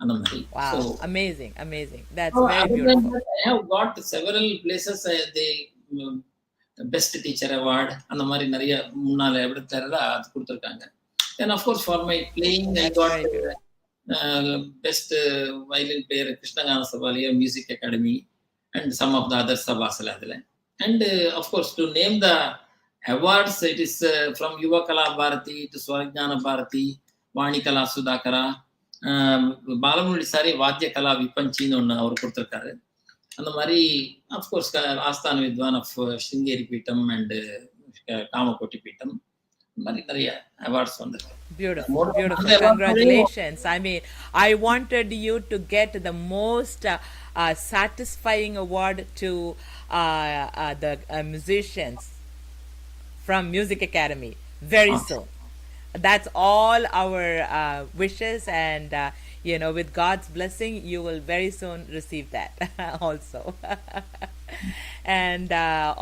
அந்த மாதிரி. Wow, So, amazing. That's very beautiful. that, I have got several places the best teacher award அந்த மாதிரி நிறைய முன்னால எடுத்தாரா அது கொடுத்திருக்காங்க. Then of course for my playing I got best violin player Krishnagana Sabaliya Music Academy and some of the other sabhas adile. And of course to name the awards, it is from Yuva Kala Bharati to Swarajnana Bharati, Vani Kala Sudhakara, Balamurali Sari Vadya Kala Vipanchinu ஒன்று அவர் கொடுத்துருக்காரு. அந்த மாதிரி of course ஆஸ்தான வித்வான் of Sringeri Peetham and Kamakoti Peetham, இந்த மாதிரி நிறைய awards வந்திருக்கு. Beautiful. Congratulations. I mean, I wanted you to get the most satisfying award to the musicians from Music Academy very soon. That's all our wishes, and with God's blessing, you will very soon receive that also. And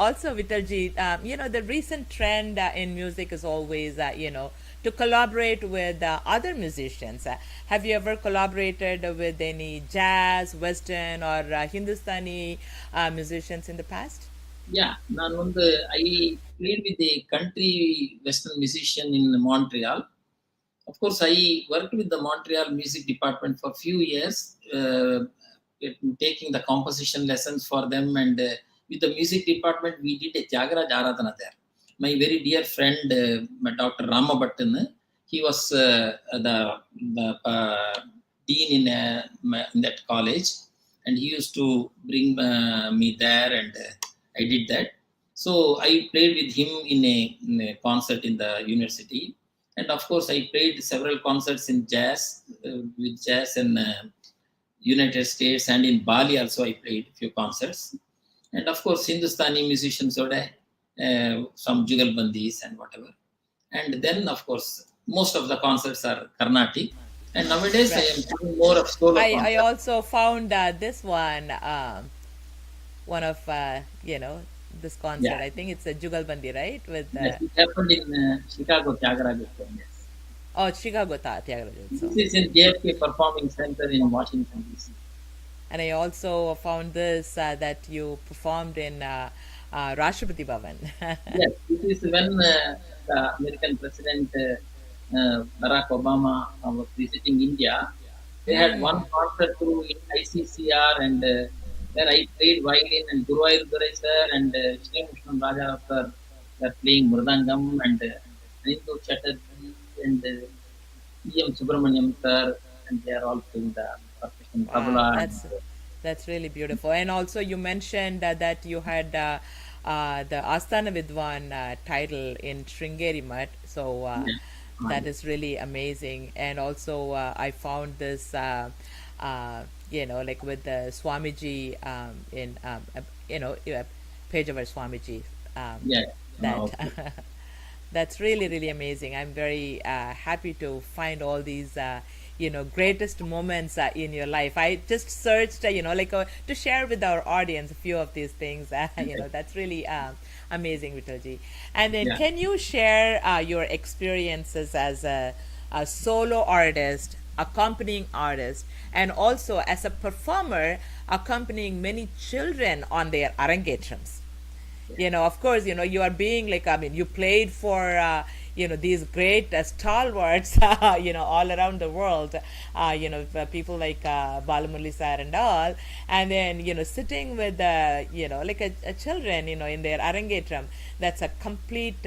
also, Vittalji, the recent trend in music is always, to collaborate with other musicians. Have you ever collaborated with any jazz, Western, or Hindustani musicians in the past? Yeah, நான் வந்து I played with a country Western musician in Montreal. Of course, I worked with the Montreal music department for few years, taking the composition lessons for them, and with the music department we did a Tyagaraj Aradhana there. My very dear friend Dr. Ramamurthy, he was the dean in that college, and he used to bring me there, and I did that. So I played with him in a concert in the university, and of course I played several concerts in jazz, with jazz in United States, and in Bali also I played a few concerts. And of course Hindustani musicians some jugalbandis and whatever. And then of course most of the concerts are Carnatic, and nowadays I am doing more of solo concerts. I also found this one of this concert. Yeah. I think it's a Jugalbandi, right? With Yes, it happened in Chicago Tyagaraja. Yes. oh, Chicago Tyagaraja. This is in JFK Performing Center in Washington DC. And I also found this that you performed in Rashtrapati Bhavan. Yes, this is when the American President Barack Obama was visiting India. They had one concert through in ICCR, and where I played violin, and Guruvayur Durai sir and Sri Mushram Raja sir were playing mridangam, and Anindu Chatterjee and E.M. Subramaniam sir, and they are all playing the percussion Wow, tabla. And, that's really beautiful. And also, you mentioned that you had the Asthana Vidwan title in Sringeri Mutt. So yeah, that is really amazing. And also, I found this, like with the Swamiji in, Pejawar Swamiji. Um, yeah, okay. that That's really, really amazing. I'm very happy to find all these, greatest moments in your life. I just searched, to share with our audience a few of these things. That's really amazing, Vittalji. And then, Yeah. can you share your experiences as a solo artist, accompanying artist, and also as a performer, accompanying many children on their arangetrams? Of course, you are being like, I mean, you played for these great stalwarts all around the world, people like Balamurali sir and all, and then sitting with like a children in their arangetram. That's a complete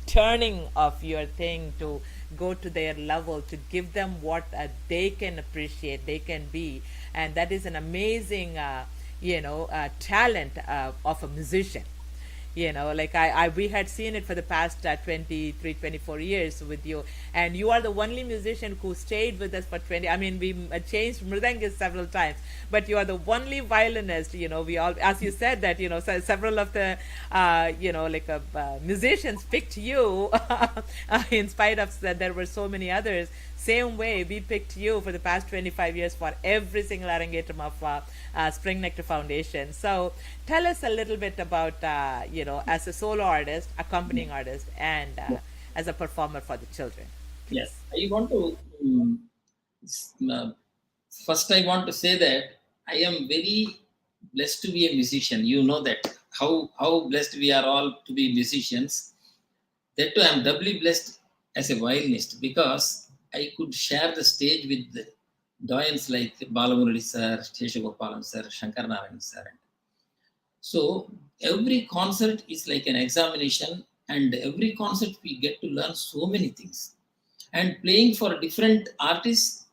turning of your thing to go to their level, to give them what they can appreciate, they can be. And that is an amazing talent of a musician. Like we had seen it for the past 23, 24 years with you, and you are the only musician who stayed with us for 20. I mean, we changed mridangis several times, but you are the only violinist. We all, as you said, that several of the musicians picked you in spite of that there were so many others. Same way, we picked you for the past 25 years for every single arangetram of Spring Nectar Foundation. So tell us a little bit about, as a solo artist, accompanying artist, and as a performer for the children. Yes, I want to first. I want to say that I am very blessed to be a musician. You know that how blessed we are all to be musicians. That too, I am doubly blessed as a violinist because I could share the stage with doyens like Balamurali sir, Sheshagopalan sir, Shankar Narayan sir. So every concert is like an examination, and every concert we get to learn so many things. And playing for different artists,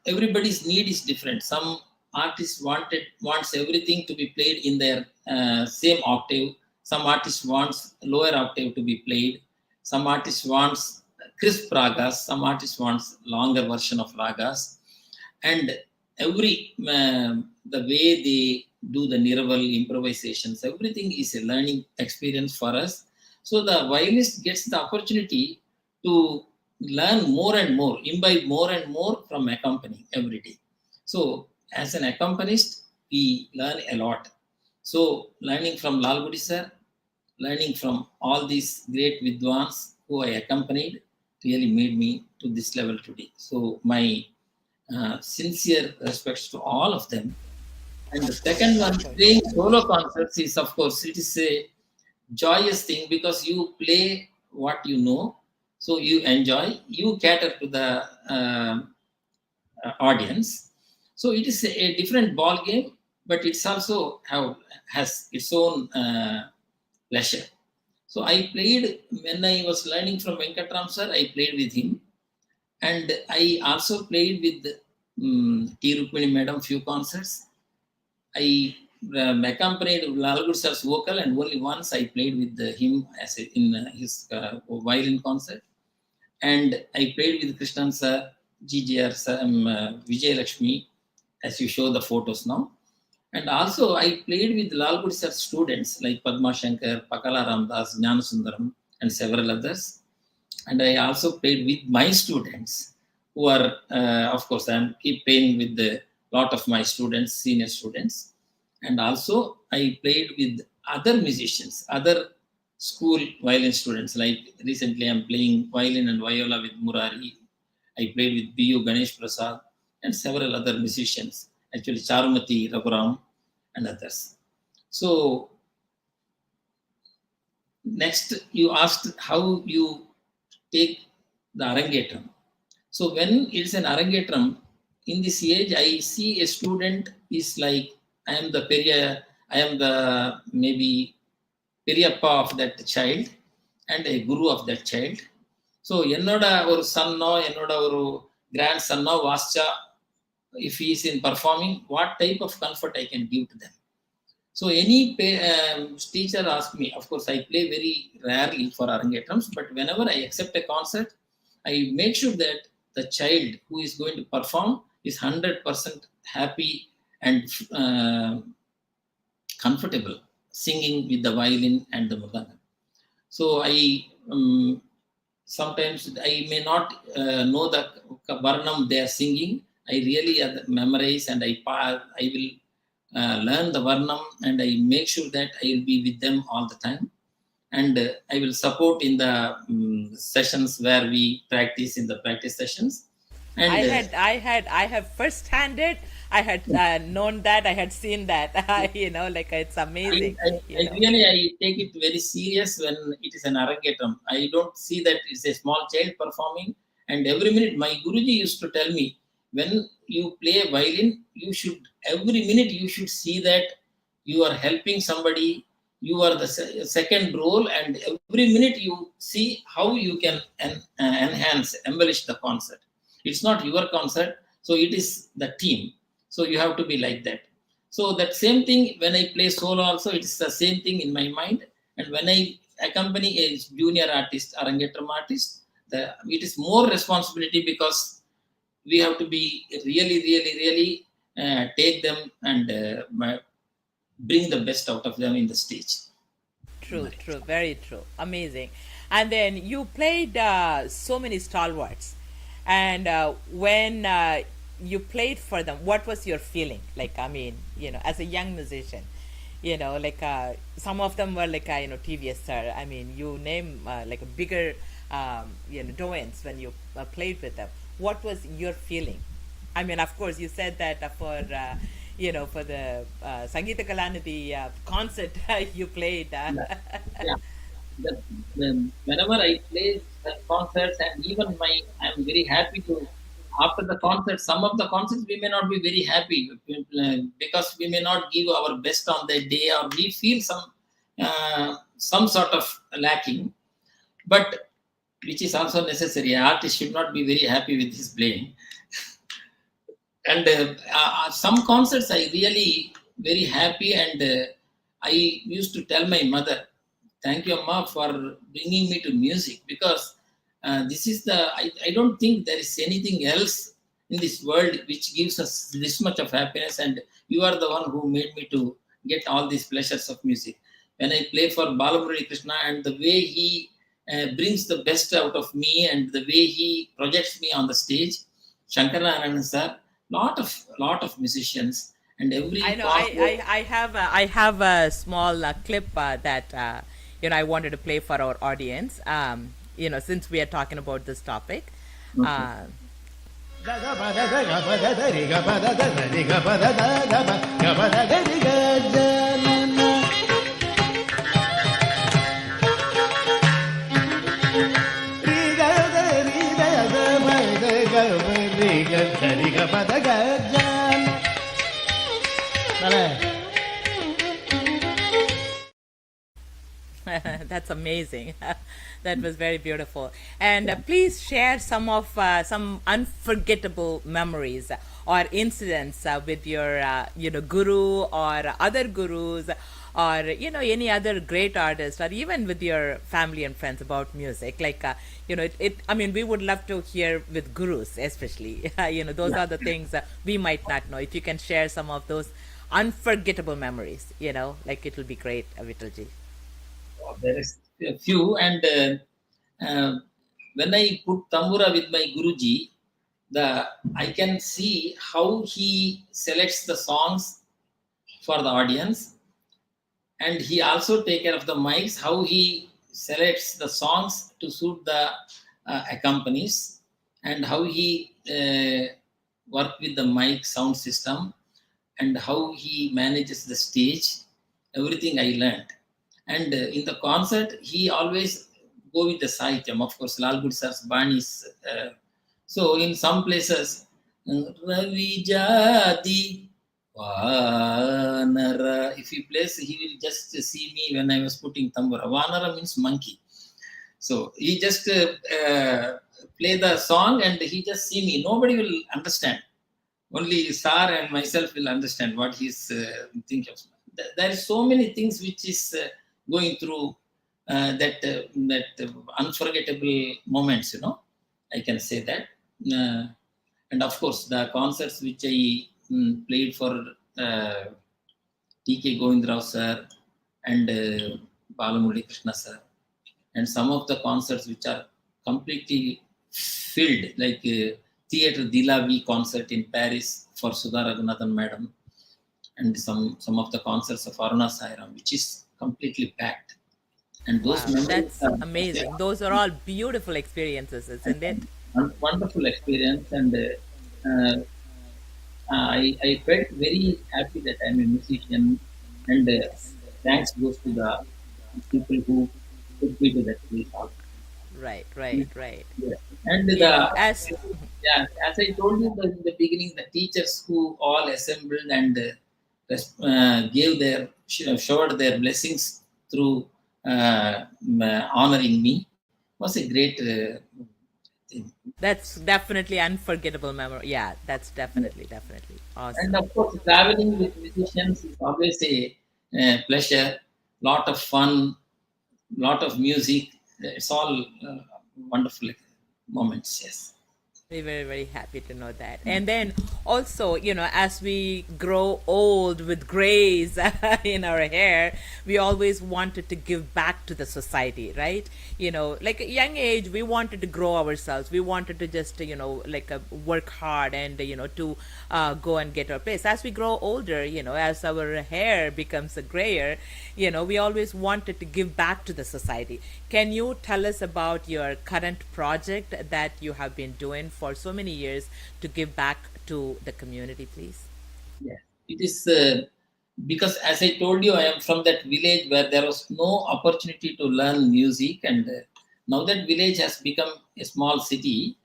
everybody's need is different. Some artists wants everything to be played in their same octave. Some artists wants lower octave to be played. Some artists wants crisp ragas. Some artists wants longer version of ragas. And every the way they do the Niraval improvisations, everything is a learning experience for us. So the violinist gets the opportunity to learn more and more, imbibe more and more from accompanying every day. So as an accompanist, we learn a lot. So learning from Lalgudi sir, learning from all these great Vidwans who I accompanied really made me to this level today. So my sincere respects to all of them. And the second one, playing solo concerts is, of course, it is a joyous thing because you play what you know, so you enjoy, you cater to the audience. So it is a different ball game, but it's also has its own pleasure. So I played when I was learning from Venkatram sir. I played with him, and I also played with T. Rukmini Madam few concerts. I accompanied Lalgudi sir's vocal, and only once I played with him in his violin concert. And I played with Krishnan sir, GGR sir, Vijay Lakshmi, as you show the photos now. And also I played with Lalgudi sir's students like Padma Shankar, Pakala Ramdas, Jnana Sundaram, and several others. And I also played with my students who are, of course, I keep playing with a lot of my students, senior students. And also I played with other musicians, other school violin students. Like recently I'm playing violin and viola with Murari. I played with B.U. Ganesh Prasad and several other musicians. Actually, Charumati Raghuram and others. So next, you asked how you take the arangetram. So when it's an arangetram, in this age, I see a student is like, I am the maybe Periyappa of that child and a guru of that child. So என்னோட ஒரு சன்னோ என்னோட ஒரு grand சன்னோ வாஸ்டா, if he is in performing, what type of comfort I can give to them. So any teacher ask me, of course I play very rarely for arangetrams, but whenever I accept a concert, I make sure that the child who is going to perform is 100% happy and comfortable singing with the violin and the mridangam. So I sometimes I may not know the varnam they are singing. I really memorize and I will learn the varnam, and I make sure that I will be with them all the time. And I will support in the sessions where we practice in the practice sessions. And I have first-handed. I had known that. I had seen that. Like it's amazing. I take it very serious when it is an arangetram. I don't see that it's a small child performing. And every minute, my Guruji used to tell me, when you play a violin, every minute you should see that you are helping somebody. You are the second role, and every minute you see how you can embellish the concert. It's not your concert, so it is the team. So you have to be like that. So that same thing when I play solo also, it is the same thing in my mind. And when I accompany a junior artist, arangetram artist, it is more responsibility, because we have to be really take them and bring the best out of them in the stage. True, very true, amazing. And then you played so many stalwarts, and when you played for them, what was your feeling? Like, I mean, as a young musician, like some of them were like TVS sir. I mean, you name like a bigger doyens when you played with them. What was your feeling? I mean, of course, you said that for for the Sangeeta Kalanidhi concert you played. Yeah. Whenever I play concerts, and even I'm very happy to, after the concert, some of the concerts we may not be very happy because we may not give our best on that day, or we feel some sort of lacking, but which is also necessary. An artist should not be very happy with his playing. And some concerts I really very happy, and I used to tell my mother, thank you, Amma, for bringing me to music, because this is I don't think there is anything else in this world which gives us this much of happiness, and you are the one who made me to get all these pleasures of music. When I play for Muralikrishnan, and the way he brings the best out of me, and the way he projects me on the stage, Shankarnarayanan sir, lot of musicians, and every I know. I have a small clip that I wanted to play for our audience. Since we are talking about this topic. That's amazing. That was very beautiful. And please share some unforgettable memories or incidents with your guru or other gurus, or any other great artist, or even with your family and friends about music. Like I mean, we would love to hear with gurus, especially. Those are the things we might not know. If you can share some of those unforgettable memories, like it will be great, Vittalji. There is a few, and when I put tambura with my Guruji, I can see how he selects the songs for the audience, and he also take care of the mics, how he selects the songs to suit the accompanies, and how he work with the mic sound system. and how he manages the stage, everything I learned. And in the concert, he always go with the sahityam. Of course, Lalgudi sir's Bani is. So in some places, Ravi Jadi Vanara. If he plays, he will just see me when I was putting tambura. Vanara means monkey. So he just play the song and he just see me. Nobody will understand. Only Sar and myself will understand what he's thinking of. There is so many things which is going through that unforgettable moments. I can say that. And of course, the concerts which I played for T.K. Govindrao sir and Muralikrishnan sir, and some of the concerts which are completely filled, like Theatre Dilavi concert in Paris for Sudha Raghunathan madam, and some of the concerts of Aruna Sairam, which is completely packed. And those Wow, memories that's are amazing. Those are all beautiful experiences, isn't it? wonderful experience, and I felt very happy that I'm a musician, and Yes. thanks goes to the people who put me to that place also. Right, right, right. Yeah. And As yeah, as I told you in the beginning, the teachers who all assembled and gave their showered their blessings through honoring me was a great thing. that's definitely unforgettable memory. Yeah, that's definitely And awesome. of course, traveling with musicians is always a pleasure, lot of fun, lot of music. It's all wonderful moments. Yes. Very happy to know that. And then also, as we grow old with grays in our hair, we always wanted to give back to the society, right? Like a young age, we wanted to grow ourselves. We wanted to just, like work hard and, to go and get our place. As we grow older, as our hair becomes grayer, we always wanted to give back to the society. Can you tell us about your current project that you have been doing for so many years to give back to the community, please? Yes, it is because, as I told you, I am from that village where there was no opportunity to learn music, and now that village has become a small city,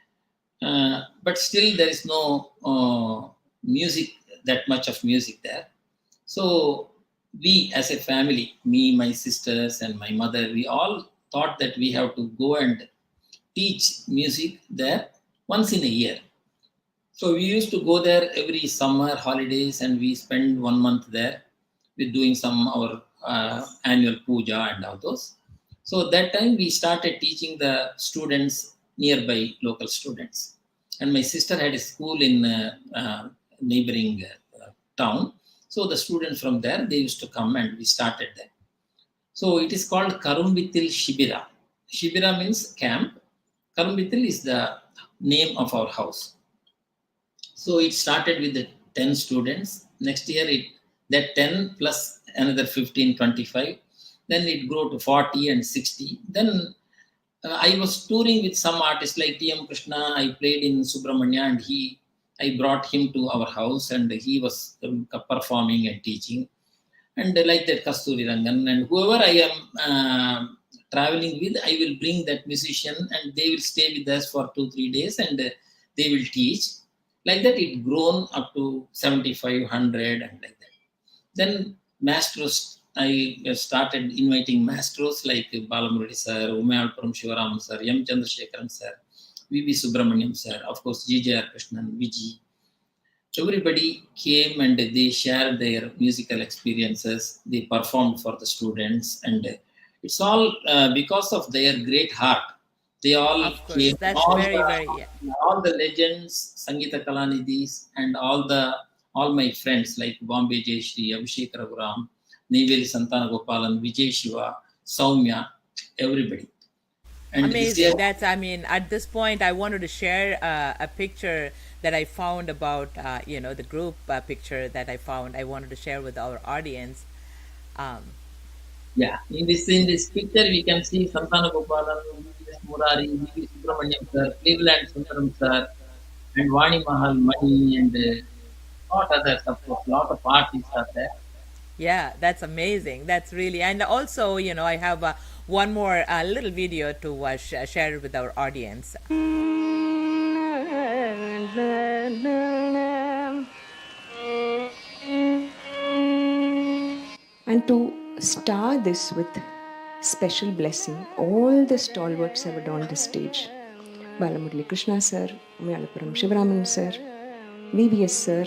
but still there is no music, that much of music there. So we, as a family, me, my sisters, and my mother, we all thought that we have to go and teach music there once in a year. So we used to go there every summer holidays, and we spend 1 month there with doing some our annual puja and all those. So that time we started teaching the students, nearby local students. And my sister had a school in neighboring town. So the students from there, they used to come and we started there. So it is called Vittal Shibira. Shibira means camp. Vittal is the name of our house. So it started with the 10 students. Next year, that 10 plus another 15, 25. Then it grew to 40 and 60. Then I was touring with some artists like T.M. Krishna. I played in Subramanya, and I brought him to our house, and he was performing and teaching. And like that, Kasturi Rangan, and whoever I am traveling with, I will bring that musician, and they will stay with us for 2-3 days, and they will teach. Like that, it grown up to 7,500 and like that. Then Maestros, I started inviting Maestros like Balamurali sir, Umayalpuram Shivaram sir, M. Chandrasekharan sir, V.V. Subramaniam sir, of course, G.J.R. Krishnan, Viji. Everybody came and they shared their musical experiences. They performed for the students, and it's all because of their great heart. They all Of course, came, that's very, yeah. all the legends, Sangeeta Kalanidhis, and all my friends like Bombay Jayashri, Abhishek Raghuram, Neyveli Santana Gopalan, Vijay Shiva, Soumya, everybody. And this year, Amazing. At this point, I wanted to share a picture that I found about, the group picture that I found. I wanted to share with our audience. Um, yeah, in this picture we can see Santana Gopalan, V.S. Murari, V.V. Subramaniam sir, Cleveland Sundaram sir, and Vani Mahal Mani, and lot other support, lot of artists are there. Yeah, that's amazing. That's really, and also, I have one more little video to share with our audience. And to star this with special blessing, all the stalwarts have adorned the stage. Muralikrishnan sir, Mayalapuram Shivaraman sir, VVS sir,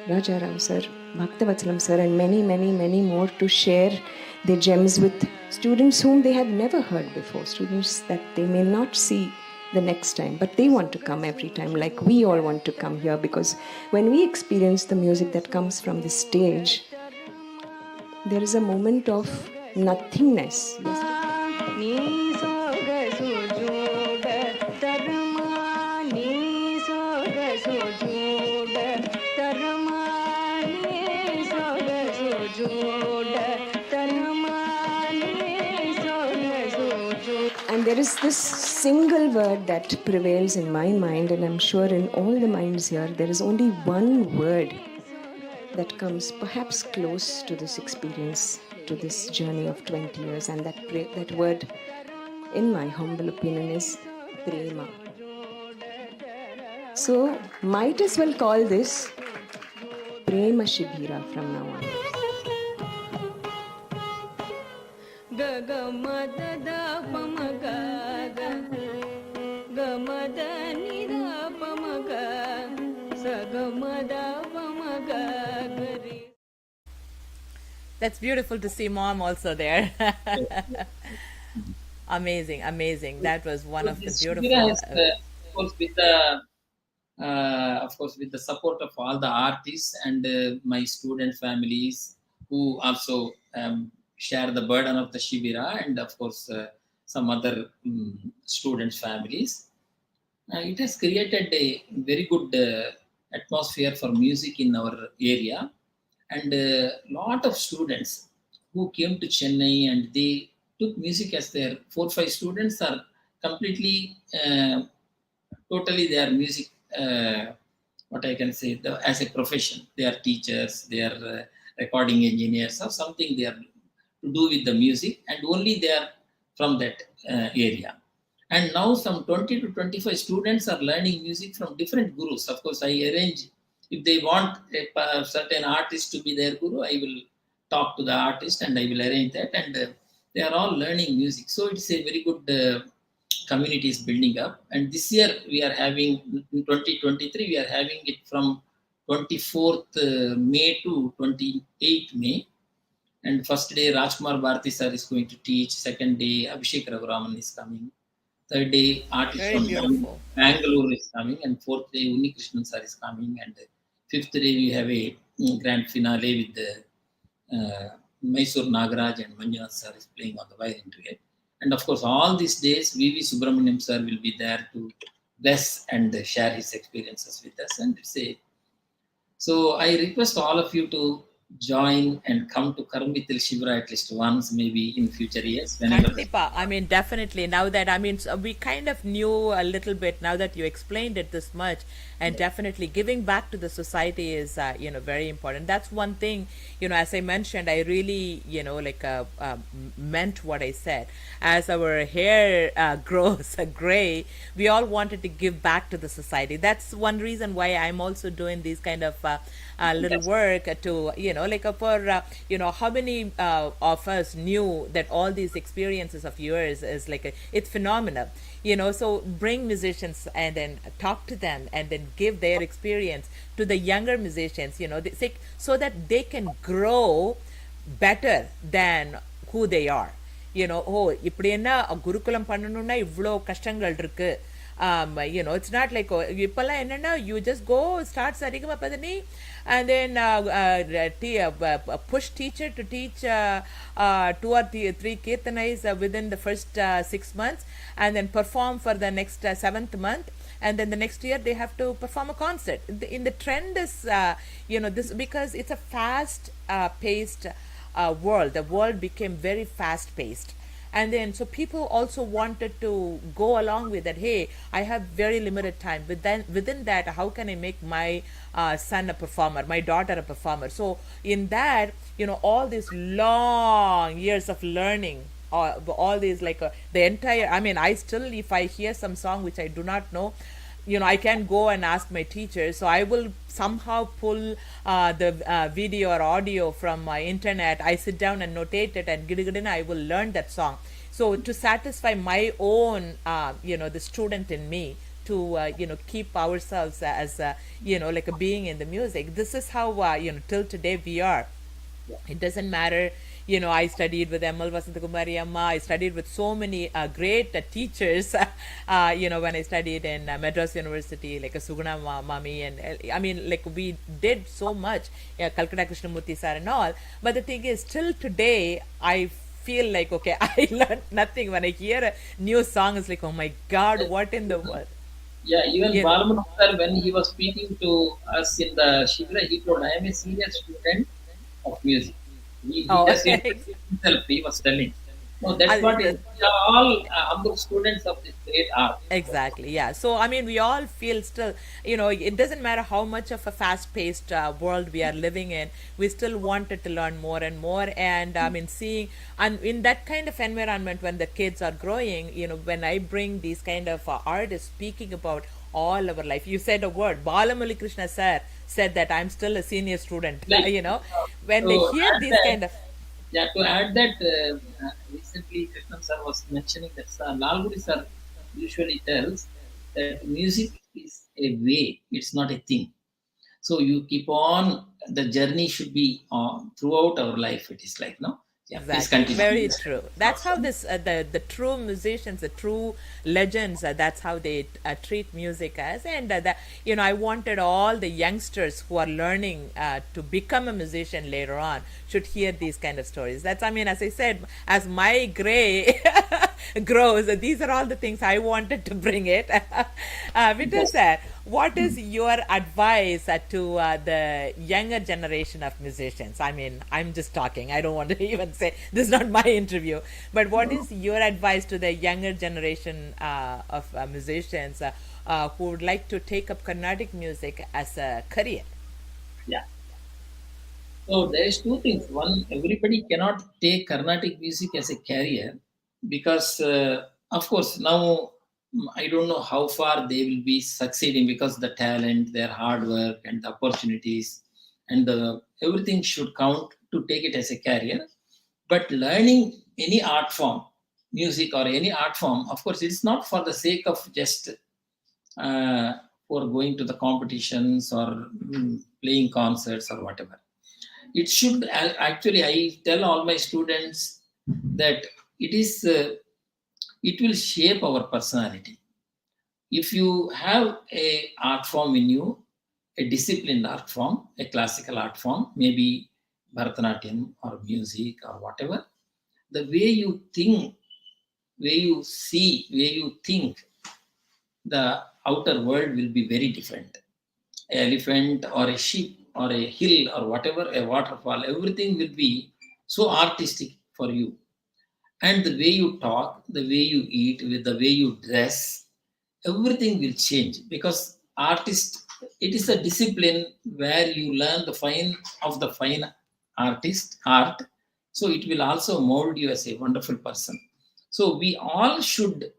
Rajarao sir, Bhaktavatsalam sir, and many, many, many more to share their gems with students whom they have never heard before, students that they may not see the next time, but they want to come every time, like we all want to come here, because when we experience the music that comes from the stage, there is a moment of nothingness. And there is this single word that prevails in my mind, and I'm sure in all the minds here, there is only one word that comes perhaps close to this experience, to this journey of 20 years, and that word, in my humble opinion, is prema. So, might as well call this Prema Shibira from now on. That's beautiful to see mom also there. Amazing, amazing. That was one So of the this beautiful. Shivira is, of course, with the support of all the artists and my student families who also share the burden of the Shivira, and of course some other students' families. It has created a very good atmosphere for music in our area, and a lot of students who came to Chennai and they took music as their 4 5 students are completely totally they are music what I can say as a profession. They are teachers, they are recording engineers or something they are to do with the music, and only they are from that area. And now some 20 to 25 students are learning music from different gurus. Of course, I arrange, if they want a certain artist to be their guru, I will talk to the artist and I will arrange that. And they are all learning music. So it's a very good community is building up. And this year we are having, in 2023, we are having it from 24th May to 28th May. And first day, Rajkumar Bharati sir is going to teach. Second day, Abhishek Raghuraman is coming. Third day, artist Very from beautiful. Bangalore is coming. And fourth day, Unnikrishnan sir is coming. And fifth day, we have a grand finale with the Mysore Nagaraj and Manjunath sir is playing on the violin today. And of course, all these days, V.V. Subramaniam sir will be there to bless and share his experiences with us. And so I request all of you to join and come to Vittal Shivara at least once, maybe in future years. Whenever Kandipa. I mean, definitely. Now that, I mean, so we kind of knew a little bit now that you explained it this much, and definitely giving back to the society is, very important. That's one thing, as I mentioned, I really, meant what I said. As our hair grows gray, we all wanted to give back to the society. That's one reason why I'm also doing these kind of little work to, for, how many of us knew that all these experiences of yours is it's phenomenal. So bring musicians and then talk to them and then give their experience to the younger musicians, so that they can grow better than who they are. இப்படி என்ன குருகுலம் பண்ணணும்னா இவ்வளோ கஷ்டங்கள் இருக்கு. It's not like இப்பெல்லாம் என்னன்னா you just go start Saregama பதனி and then push teacher to teach 2 or 3 kirtanais within the first 6 months, and then perform for the next 7th month, and then the next year they have to perform a concert. In the trend is this, because it's a fast paced world. The world became very fast paced, And then so people also wanted to go along with that. Hey, I have very limited time, but then within that, how can I make my son a performer, my daughter a performer? So in that, all these long years of learning, all these, like the entire, I mean, I still, if I hear some song which I do not know, I can go and ask my teacher. So I will somehow pull the video or audio from my internet. I sit down and notate it, and gidigidin, I will learn that song. So to satisfy my own, the student in me, to keep ourselves as like a being in the music. This is how till today we are. It doesn't matter. I studied with ML Vasantakumari Amma. I studied with so many great teachers, when I studied in Madras University, like a Suguna Mami, and I mean, like, we did so much, Calcutta Krishnamurthy sir and all. But the thing is, till today, I feel like, okay, I learned nothing. When I hear a new song, it's like, oh my God, what in the world? Yeah, even Yeah. Balamurthy sir, when he was speaking to us in the Shivra, he told, I am a senior student of music. He Oh, just introduced himself, he was telling. No, that's what is, the, we are all humble students of this great art. exactly, yeah. So I mean, we all feel still, it doesn't matter how much of a fast-paced world we are living in, we still wanted to learn more and more. And I mean, seeing, and in that kind of environment, when the kids are growing, when I bring these kind of artists speaking about all our life, you said a word, Balamuralikrishnan sir said that I'm still a senior student. Like, When they to hear add these that, kind of, yeah, to add that, recently Krishnan sir was mentioning that Lalguri sir usually tells that music is a way, it's not a thing. So you keep on, the journey should be throughout our life. It is like, no? Yeah, please exactly, very continue. true. That's how this the true musicians, the true legends, that's how they treat music as. And I wanted all the youngsters who are learning to become a musician later on should hear these kind of stories. That's, I mean, as I said, as my gray grows, these are all the things I wanted to bring it. Vittal sir, what is your advice to the younger generation of musicians? I mean, I'm just talking. I don't want to even say this is not my interview. But what is your advice to the younger generation of musicians who would like to take up Carnatic music as a career? Yeah. So there is two things. One, everybody cannot take Carnatic music as a career because, of course, now I don't know how far they will be succeeding because the talent, their hard work, and the opportunities, and everything should count to take it as a career. But learning any art form, music or any art form, of course, it's not for the sake of just uh, for going to the competitions or playing concerts or whatever. It should actually, I tell all my students that it will shape our personality. If you have a art form in you, a disciplined art form, a classical art form, maybe Bharatanatyam or music or whatever, the way you think, way you see, way you think, the outer world will be very different. An elephant or a sheep or a hill or whatever, a waterfall, everything will be so artistic for you. And the way you talk, the way you eat, with the way you dress, everything will change because artist, it is a discipline where you learn the fine of the fine artist art. So it will also mold you as a wonderful person. So we all should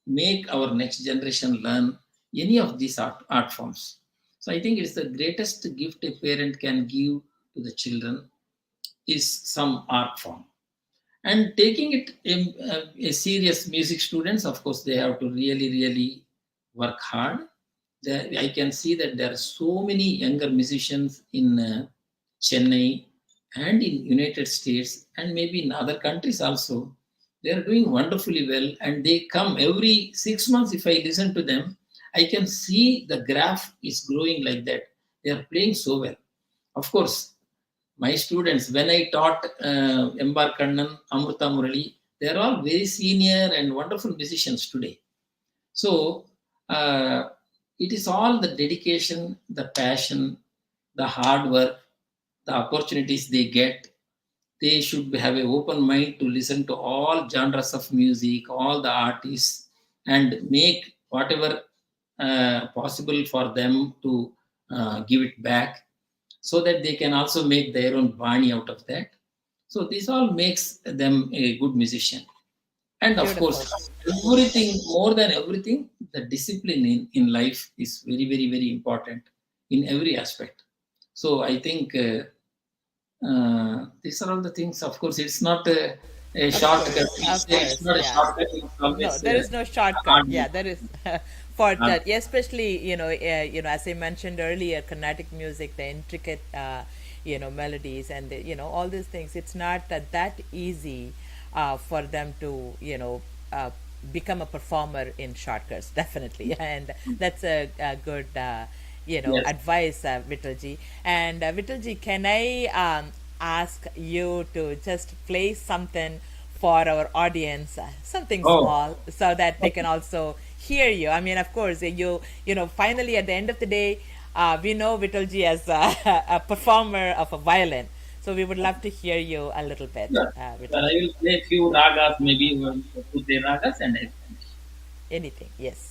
make our next generation learn any of these art forms. So I think it's the greatest gift a parent can give to the children is some art form. And taking it a serious music students, of course, they have to really, really work hard. I can see that there are so many younger musicians in Chennai and in United States and maybe in other countries also. They are doing wonderfully well, and they come every 6 months. If I listen to them, I can see the graph is growing like that. They are playing so well. Of course, my students, when I taught Mbar Kannan, Amrita Murali, they are all very senior and wonderful musicians today. So it is all the dedication, the passion, the hard work, the opportunities they get. they should have an open mind to listen to all genres of music, all the artists, and make whatever possible for them to give it back, so that they can also make their own bani out of that. So this all makes them a good musician. And of course, Beautiful. everything, more than everything, the discipline in life is very, very, very important in every aspect. So I think these are all the things. Of course, it's not a Of shortcut. course, of It's course, not a yeah. shortcut. It's No, always there is no shortcut. hard Yeah, work. there is for Hard. that, especially as I mentioned earlier, Carnatic music, the intricate melodies and all these things. It's not that easy for them to become a performer in shortcuts. Definitely, and that's a good Yes. advice, Vittalji. And Vittalji, can I ask you to just play something for our audience, something Oh, small, so that they can also hear you? I mean, of course, finally at the end of the day, we know Vittalji as a performer of a violin. So we would love to hear you a little bit, yeah. Well, I Vittalji. will play a few ragas, maybe 2, 3 ragas, and I finish. Anything, yes.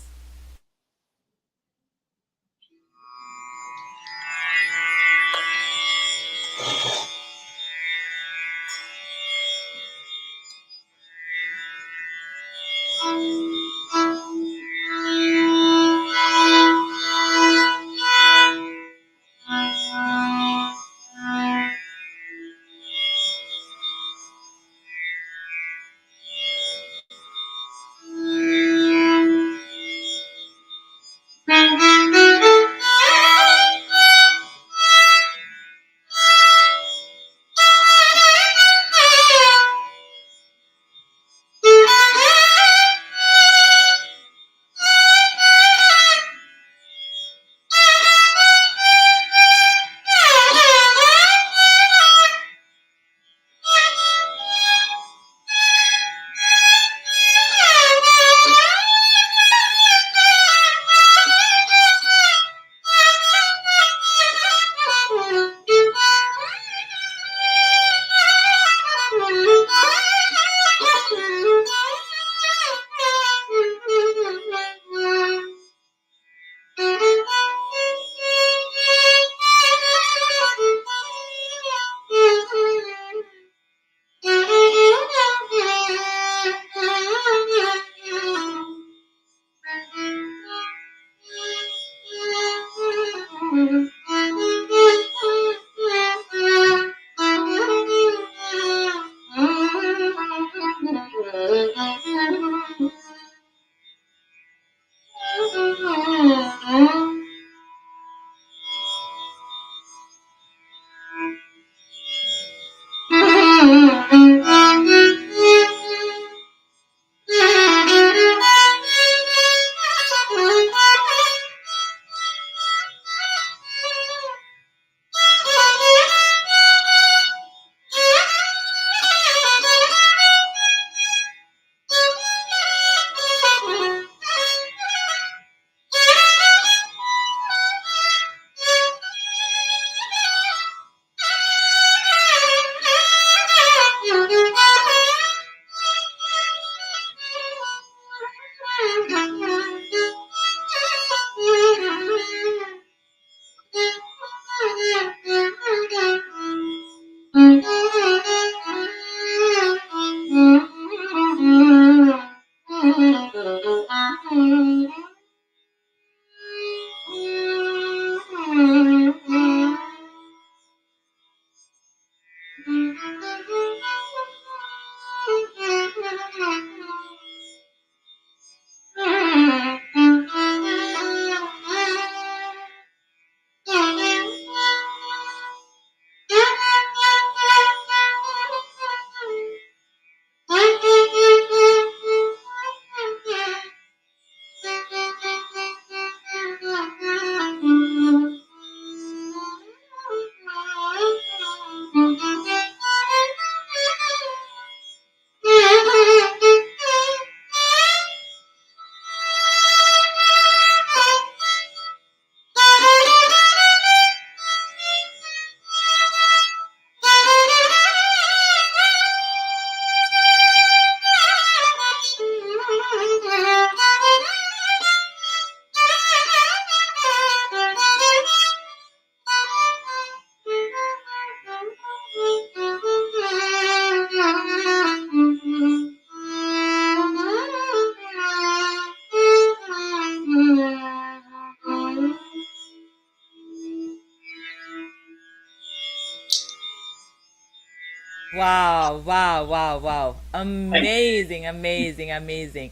Wow, wow, wow, wow. Thank Amazing, amazing, amazing.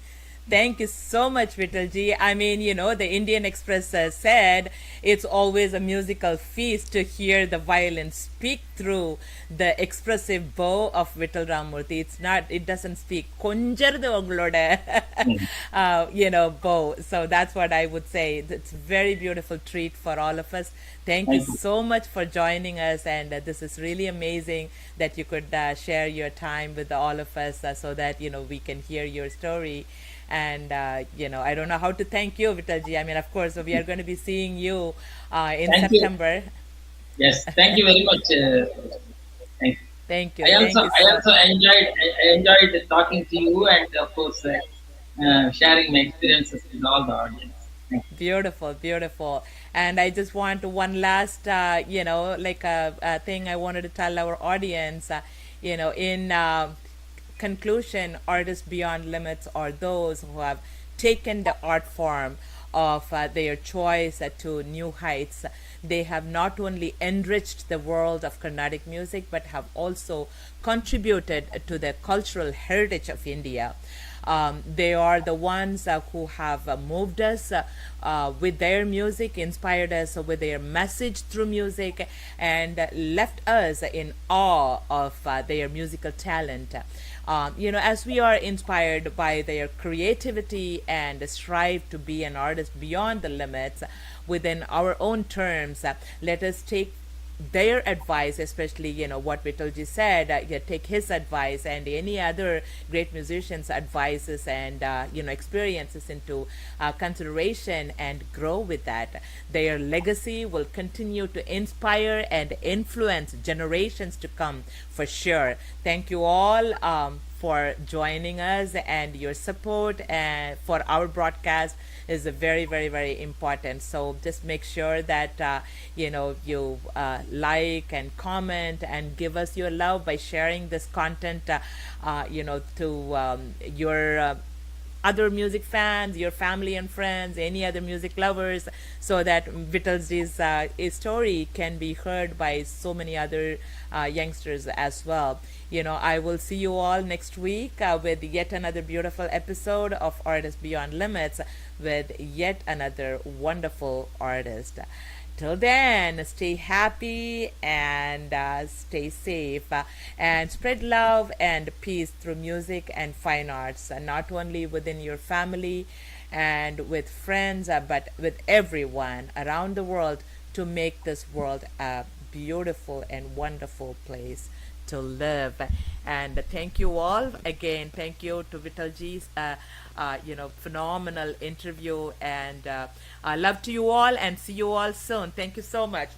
Thank you so much, Vittalji. I mean, the Indian Express said it's always a musical feast to hear the violin speak through the expressive bow of Vittal Ramamurthy. It doesn't speak. Konjardu ungaloda, you. bow. So that's what I would say. It's a very beautiful treat for all of us. Thank you Thank you. so much for joining us, and this is really amazing that you could share your time with all of us so that we can hear your story. And I don't know how to thank you, Vittalji. I mean, of course, we are going to be seeing you in Thank you. September. Yes, thank you very much. Thank you. Thank you, I also thank you I so. also enjoyed talking to you and of course sharing my experiences with all the audience. Thank you. Beautiful, beautiful. And I just want one last, like a thing I wanted to tell our audience, in conclusion, artists beyond limits are those who have taken the art form of their choice to new heights. They have not only enriched the world of Carnatic music, but have also contributed to the cultural heritage of India. They are the ones who have moved us with their music, inspired us with their message through music, and left us in awe of their musical talent. As we are inspired by their creativity and strive to be an artist beyond the limits within our own terms, let us take their advice, especially what Vittalji said. Take his advice and any other great musicians' advices and experiences into consideration and grow with that. Their legacy will continue to inspire and influence generations to come for sure. Thank you all for joining us, and your support for our broadcast is very, very, very important. So just make sure that you like and comment and give us your love by sharing this content to your other music fans, your family and friends, any other music lovers, so that Vittalji's his story can be heard by so many other youngsters as well. I will see you all next week with yet another beautiful episode of Artists Beyond Limits with yet another wonderful artist. Till then, stay happy and stay safe and spread love and peace through music and fine arts, not only within your family and with friends, but with everyone around the world to make this world a beautiful and wonderful place to live. And thank you all again. Thank you to Vittalji's phenomenal interview, and love to you all, and see you all soon. Thank you so much.